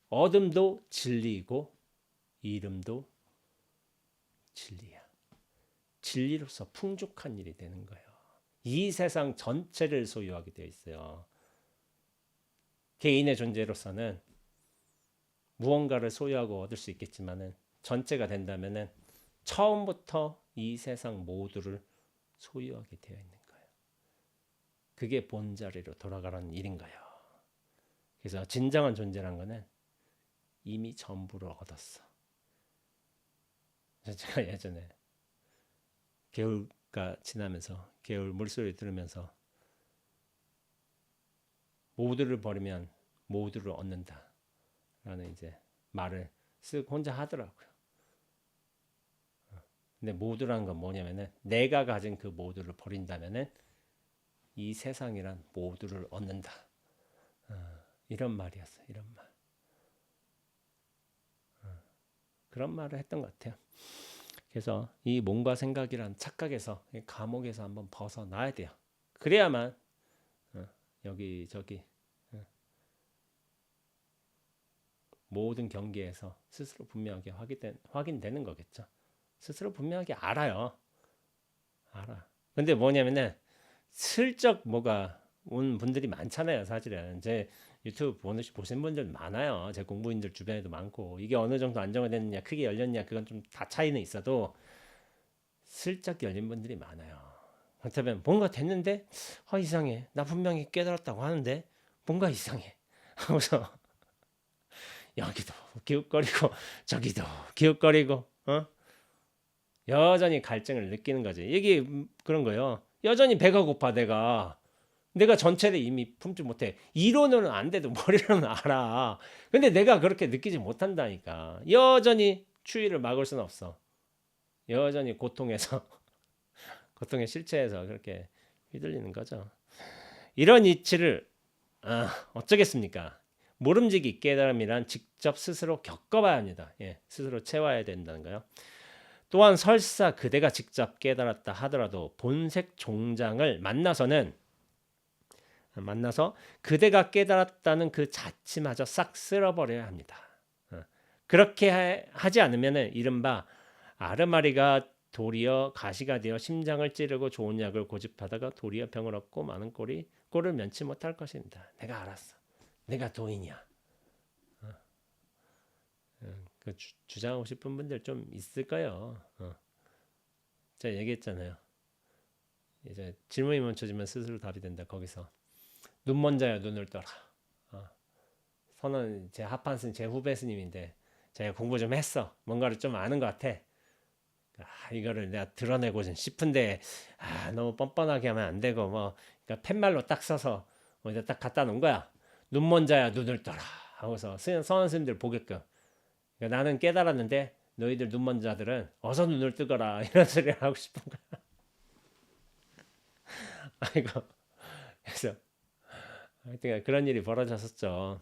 어둠도 진리이고 이름도 진리야. 진리로서 풍족한 일이 되는 거예요. 이 세상 전체를 소유하게 되어 있어요. 개인의 존재로서는 무언가를 소유하고 얻을 수 있겠지만은 전체가 된다면은 처음부터 이 세상 모두를 소유하게 되어 있는 거예요. 그게 본자리로 돌아가라는 일인가요? 그래서 진정한 존재란 거는 이미 전부를 얻었어. 제가 예전에 개울가 지나면서 개울 물소리 들으면서 모두를 버리면 모두를 얻는다 라는 이제 말을 쓱 혼자 하더라고요. 근데 모두라는 건 뭐냐면은 내가 가진 그 모두를 버린다면은 이 세상이란 모두를 얻는다. 이런 말이었어요. 이런 말. 그런 말을 했던 것 같아요. 그래서 이 몸과 생각이란 착각에서 감옥에서 한번 벗어나야 돼요. 그래야만 여기저기 모든 경계에서 스스로 분명하게 확인되는 거겠죠. 스스로 분명하게 알아요. 알아. 근데 뭐냐면은 슬쩍 뭐가 온 분들이 많잖아요. 사실은 제 유튜브 보신 분들 많아요. 제 공부인들 주변에도 많고 이게 어느 정도 안정화됐느냐 크게 열렸냐 그건 좀 다 차이는 있어도 슬쩍 열린 분들이 많아요. 그렇다면 뭔가 됐는데 이상해. 나 분명히 깨달았다고 하는데 뭔가 이상해. 하고서 여기도 기웃거리고 저기도 기웃거리고 여전히 갈증을 느끼는 거지. 이게 그런 거예요. 여전히 배가 고파 내가 전체를 이미 품지 못해. 이론은 안 돼도 머리로는 알아. 근데 내가 그렇게 느끼지 못한다니까. 여전히 추위를 막을 수는 없어. 여전히 고통에서 고통의 실체에서 그렇게 휘둘리는 거죠. 이런 이치를 어쩌겠습니까? 모름지기 깨달음이란 직접 스스로 겪어봐야 합니다. 스스로 채워야 된다는 거요. 또한 설사 그대가 직접 깨달았다 하더라도 본색 종장을 만나서 그대가 깨달았다는 그 자취마저 싹 쓸어버려야 합니다. 그렇게 하지 않으면 이른바 아르마리가 도리어 가시가 되어 심장을 찌르고 좋은 약을 고집하다가 도리어 병을 얻고 많은 꼴을 면치 못할 것입니다. 내가 알았어. 내가 도인이야. 그 주장하고 싶은 분들 좀 있을 거예요. 제가 얘기했잖아요. 이제 질문이 멈춰지면 스스로 답이 된다. 거기서 눈 먼 자야 눈을 떠라. 선은 제 합판스님 제 후배 스님인데 제가 공부 좀 했어. 뭔가를 좀 아는 것 같아. 이거를 내가 드러내고 싶은데 너무 뻔뻔하게 하면 안 되고 그러니까 팻말로 딱 써서 어디다 딱 갖다 놓은 거야. 눈 먼 자야 눈을 떠라 하고서 선원 스님들 보게끔. 그러니까 나는 깨달았는데 너희들 눈 먼 자들은 어서 눈을 뜨거라 이런 소리를 하고 싶은 거야. 아이고 그래서 하여튼 그런 일이 벌어졌었죠.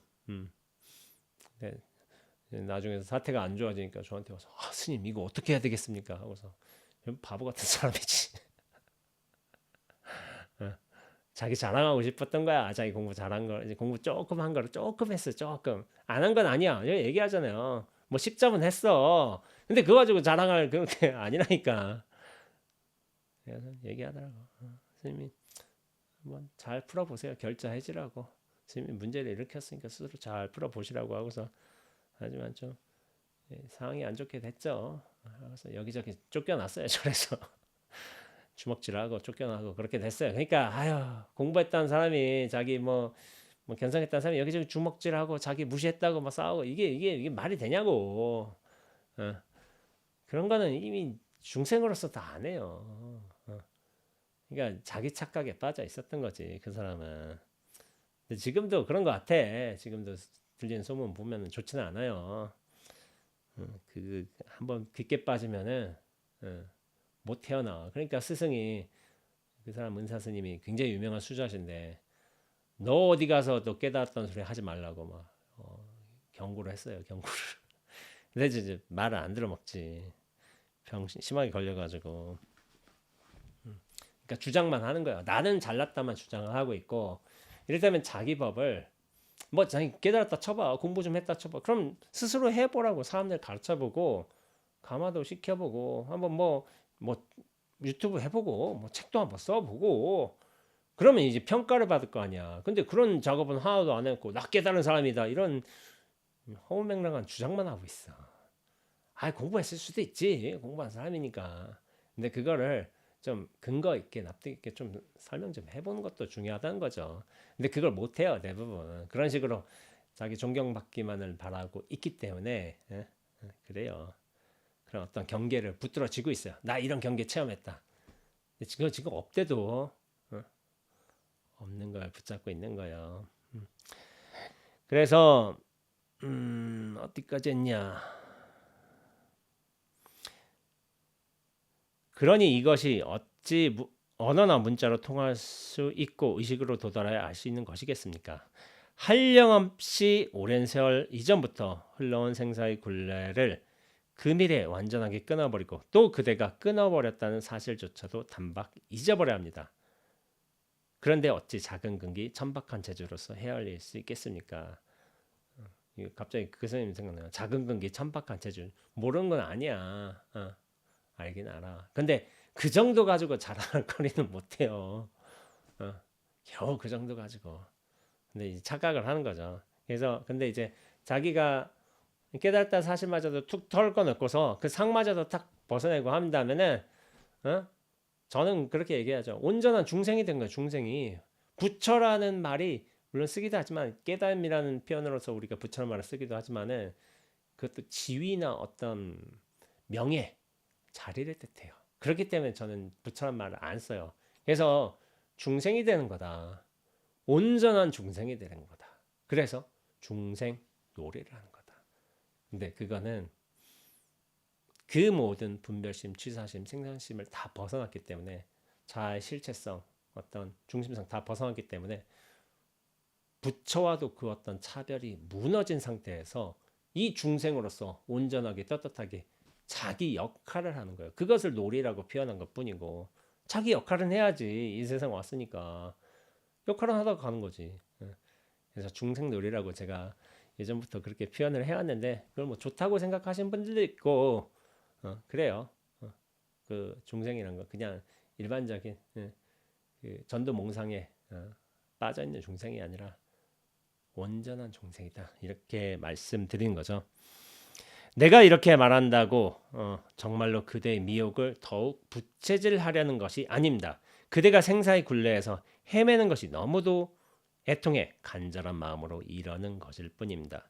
네. 나중에 사태가 안 좋아지니까 저한테 와서 스님 이거 어떻게 해야 되겠습니까? 하고서 바보 같은 사람이지. 자기 자랑하고 싶었던 거야. 자기 공부 잘한 거, 이제 공부 조금 한 거를 조금 했어. 조금 안 한 건 아니야. 얘기하잖아요. 뭐 10점은 했어. 근데 그거 가지고 자랑할 그런 게 아니라니까. 그래서 얘기하더라고. 스님이 한번 잘 풀어보세요. 결자해지라고. 스님이 문제를 일으켰으니까 스스로 잘 풀어보시라고 하고서 하지만 좀 상황이 안 좋게 됐죠. 그래서 여기저기 쫓겨났어요. 그래서 주먹질하고 쫓겨나고 그렇게 됐어요. 그러니까 아유 공부했다는 사람이 자기 뭐 견성했다는 사람이 여기저기 주먹질하고 자기 무시했다고 막 싸우고 이게 말이 되냐고. 어. 그런 거는 이미 중생으로서 다 안 해요. 그러니까 자기 착각에 빠져 있었던 거지 그 사람은. 근데 지금도 그런 거 같아. 지금도 들리는 소문 보면 좋지는 않아요. 그 한번 깊게 빠지면은 못 태어나. 그러니까 스승이 그 사람 은사 스님이 굉장히 유명한 수자신데 너 어디 가서 너 깨달았던 소리 하지 말라고 막 경고를 했어요. 경고를. 근데 이제 말을 안 들어먹지. 병 심하게 걸려가지고. 그러니까 주장만 하는 거예요. 나는 잘났다만 주장을 하고 있고 이를테면 자기 법을 뭐 자기 깨달았다 쳐봐. 공부 좀 했다 쳐봐. 그럼 스스로 해보라고 사람들 가르쳐보고 감화도 시켜보고 한번 뭐 유튜브 해보고 뭐 책도 한번 써보고 그러면 이제 평가를 받을 거 아니야. 근데 그런 작업은 하나도 안 했고 나 깨달은 사람이다 이런 허무맹랑한 주장만 하고 있어. 아 공부했을 수도 있지. 공부한 사람이니까. 근데 그거를 좀 근거 있게 납득 있게 좀 설명 좀 해보는 것도 중요하다는 거죠. 근데 그걸 못 해요 대부분. 그런 식으로 자기 존경받기만을 바라고 있기 때문에 그래요. 그런 어떤 경계를 붙들어지고 있어요. 나 이런 경계 체험했다. 근데 지금 없대도 없는 걸 붙잡고 있는 거예요. 그래서 어디까지 했냐? 그러니 이것이 어찌 언어나 문자로 통할 수 있고 의식으로 도달하여 알 수 있는 것이겠습니까? 한량없이 오랜 세월 이전부터 흘러온 생사의 굴레를 금일에 완전하게 끊어버리고 또 그대가 끊어버렸다는 사실조차도 단박 잊어버려야 합니다. 그런데 어찌 작은 근기 천박한 재주로서 헤아릴 수 있겠습니까? 갑자기 그 선생님 생각나요. 작은 근기 천박한 재주 모르는 건 아니야. 알긴 알아. 근데 그 정도 가지고 자랑거리는 못해요. 겨우 그 정도 가지고. 근데 이제 착각을 하는 거죠. 그래서 근데 이제 자기가 깨달았다 사실마저도 툭 털고 넣고서 그 상마저도 탁 벗어내고 한다면은 저는 그렇게 얘기하죠. 온전한 중생이 된 거예요. 중생이. 부처라는 말이 물론 쓰기도 하지만 깨달음이라는 표현으로서 우리가 부처라는 말을 쓰기도 하지만은 그것도 지위나 어떤 명예, 자리를 뜻해요. 그렇기 때문에 저는 부처란 말을 안 써요. 그래서 중생이 되는 거다. 온전한 중생이 되는 거다. 그래서 중생 노래를 하는 거다. 근데 그거는 그 모든 분별심, 취사심, 생산심을 다 벗어났기 때문에 자아의 실체성, 어떤 중심성 다 벗어났기 때문에 부처와도 그 어떤 차별이 무너진 상태에서 이 중생으로서 온전하게 떳떳하게 자기 역할을 하는 거예요. 그것을 놀이라고 표현한 것 뿐이고 자기 역할은 해야지. 이 세상 왔으니까 역할은 하다가 가는 거지. 그래서 중생 놀이라고 제가 예전부터 그렇게 표현을 해왔는데 그걸 뭐 좋다고 생각하시는 분들도 있고 그래요. 그 중생이란 거 그냥 일반적인 그 전도몽상에 빠져있는 중생이 아니라 온전한 중생이다. 이렇게 말씀드린 거죠. 내가 이렇게 말한다고 정말로 그대의 미혹을 더욱 부채질하려는 것이 아닙니다. 그대가 생사의 굴레에서 헤매는 것이 너무도 애통해 간절한 마음으로 이러는 것일 뿐입니다.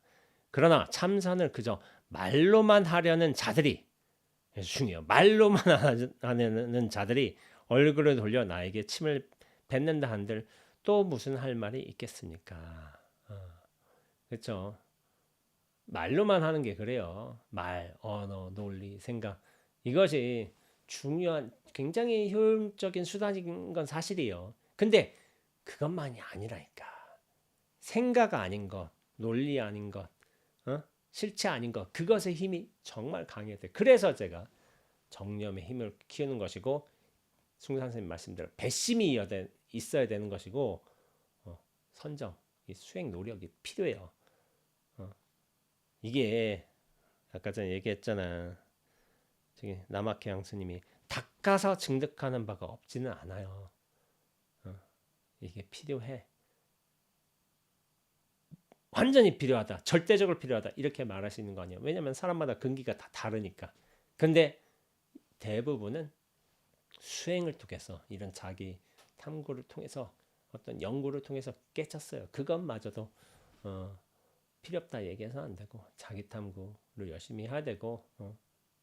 그러나 참선을 그저 말로만 하려는 자들이 중요해요. 말로만 하려는 자들이 얼굴을 돌려 나에게 침을 뱉는다 한들 또 무슨 할 말이 있겠습니까? 그렇죠. 말로만 하는 게 그래요. 말, 언어, 논리, 생각 이것이 중요한 굉장히 효율적인 수단인 건 사실이에요. 근데 그것만이 아니라니까. 생각 아닌 것, 논리 아닌 것, 실체 아닌 것 그것의 힘이 정말 강해야 돼. 그래서 제가 정념의 힘을 키우는 것이고 숭 선생님 말씀대로 배심이 있어야 되는 것이고 선정, 이 수행 노력이 필요해요. 이게 아까 전에 얘기했잖아. 저기 남학회 양스님이 닦아서 증득하는 바가 없지는 않아요. 이게 필요해. 완전히 필요하다, 절대적으로 필요하다 이렇게 말하시는 거 아니에요. 왜냐하면 사람마다 근기가 다 다르니까. 근데 대부분은 수행을 통해서 이런 자기 탐구를 통해서 어떤 연구를 통해서 깨쳤어요. 그것마저도 필요 없다 얘기해서 안 되고 자기 탐구를 열심히 해야 되고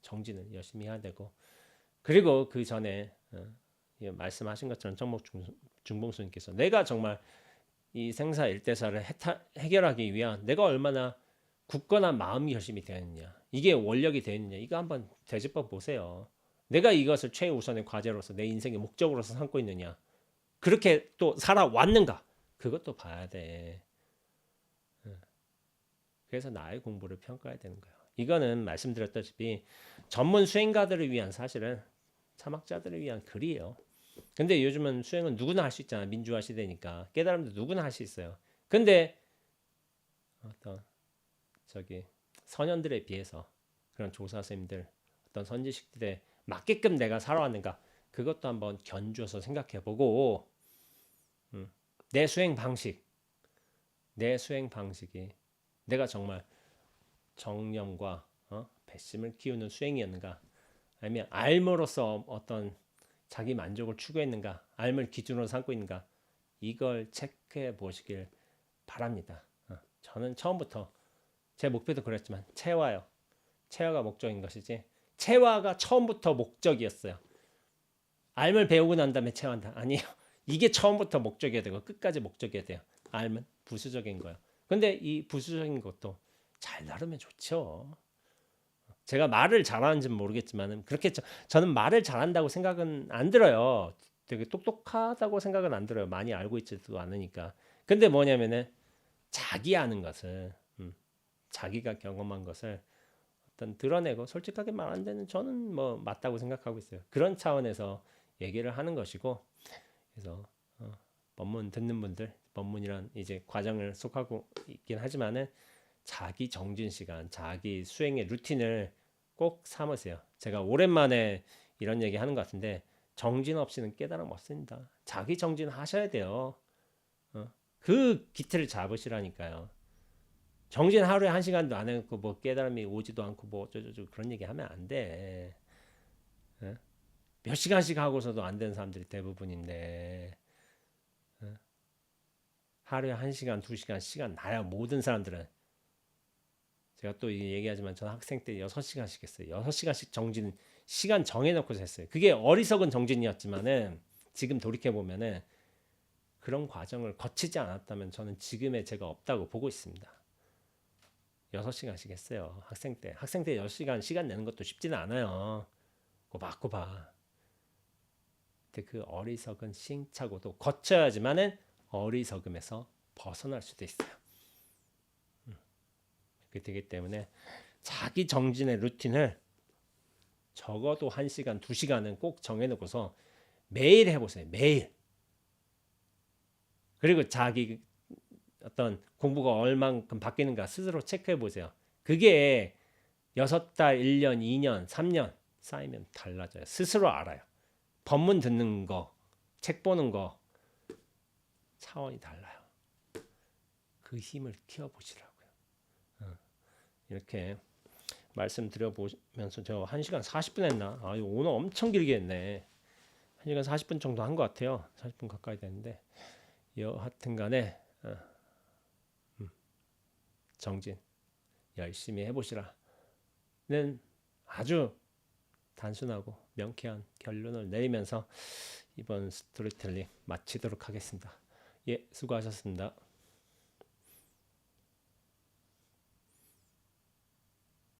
정진을 열심히 해야 되고 그리고 그 전에 말씀하신 것처럼 정목 중봉수님께서 내가 정말 이 생사 일대사를 해결하기 위한 내가 얼마나 굳건한 마음이 열심히 되었느냐 이게 원력이 되었느냐 이거 한번 되짚어 보세요. 내가 이것을 최우선의 과제로서 내 인생의 목적으로서 삼고 있느냐 그렇게 또 살아왔는가 그것도 봐야 돼. 그래서 나의 공부를 평가해야 되는 거예요. 이거는 말씀드렸다시피 전문 수행가들을 위한 사실은 차막자들을 위한 글이에요. 근데 요즘은 수행은 누구나 할 수 있잖아. 민주화 시대니까 깨달음도 누구나 할 수 있어요. 근데 어떤 저기 선현들에 비해서 그런 조사 선생님들 어떤 선지식들에 맞게끔 내가 살아왔는가 그것도 한번 견주어서 생각해보고 내 수행 방식이 내가 정말 정념과 배심을 키우는 수행이었는가 아니면 알므로써 어떤 자기 만족을 추구했는가 알을 기준으로 삼고 있는가 이걸 체크해 보시길 바랍니다. 저는 처음부터 제 목표도 그랬지만 체화요. 체화가 목적인 것이지 체화가 처음부터 목적이었어요. 알을 배우고 난 다음에 체화한다. 아니요. 이게 처음부터 목적이어야 되고 끝까지 목적이어야 돼요. 알은 부수적인 거예요. 근데 이 부수적인 것도 잘 나르면 좋죠. 제가 말을 잘하는지는 모르겠지만 그렇게 저는 말을 잘한다고 생각은 안 들어요. 되게 똑똑하다고 생각은 안 들어요. 많이 알고 있지도 않으니까. 근데 뭐냐면은 자기 아는 것을 자기가 경험한 것을 어떤 드러내고 솔직하게 말하는 데는 저는 뭐 맞다고 생각하고 있어요. 그런 차원에서 얘기를 하는 것이고 그래서 법문 듣는 분들 법문이란 이제 과정을 속하고 있긴 하지만은 자기 정진 시간, 자기 수행의 루틴을 꼭 삼으세요. 제가 오랜만에 이런 얘기 하는 것 같은데 정진 없이는 깨달음 없습니다. 자기 정진 하셔야 돼요. 그 기틀을 잡으시라니까요. 정진 하루에 1시간도 안 해놓고 뭐 깨달음이 오지도 않고 뭐 어쩌고저쩌고 그런 얘기 하면 안 돼. 몇 시간씩 하고서도 안 되는 사람들이 대부분인데 하루에 1시간, 2시간 시간 나야 모든 사람들은 제가 또 얘기하지만 저는 학생 때 6시간씩 했어요. 6시간씩 정진 시간 정해놓고서 했어요. 그게 어리석은 정진이었지만은 지금 돌이켜보면은 그런 과정을 거치지 않았다면 저는 지금의 제가 없다고 보고 있습니다. 6시간씩 했어요. 학생 때 6시간 시간 내는 것도 쉽지는 않아요. 꼬박꼬박. 근데 그 어리석은 시행착오도 거쳐야지만은 어리석음에서 벗어날 수도 있어요. 그게 되기 때문에 자기 정진의 루틴을 적어도 1시간, 2시간은 꼭 정해놓고서 매일 해보세요. 매일. 그리고 자기 어떤 공부가 얼만큼 바뀌는가 스스로 체크해보세요. 그게 6달, 1년, 2년, 3년 쌓이면 달라져요. 스스로 알아요. 법문 듣는 거, 책 보는 거 차원이 달라요. 그 힘을 키워보시라고요. 이렇게 말씀드려보면서 저 1시간 40분 했나? 오늘 엄청 길게 했네. 1시간 40분 정도 한 것 같아요. 40분 가까이 됐는데 여하튼 간에 정진 열심히 해보시라는 아주 단순하고 명쾌한 결론을 내리면서 이번 스토리텔링 마치도록 하겠습니다. 예, 수고하셨습니다.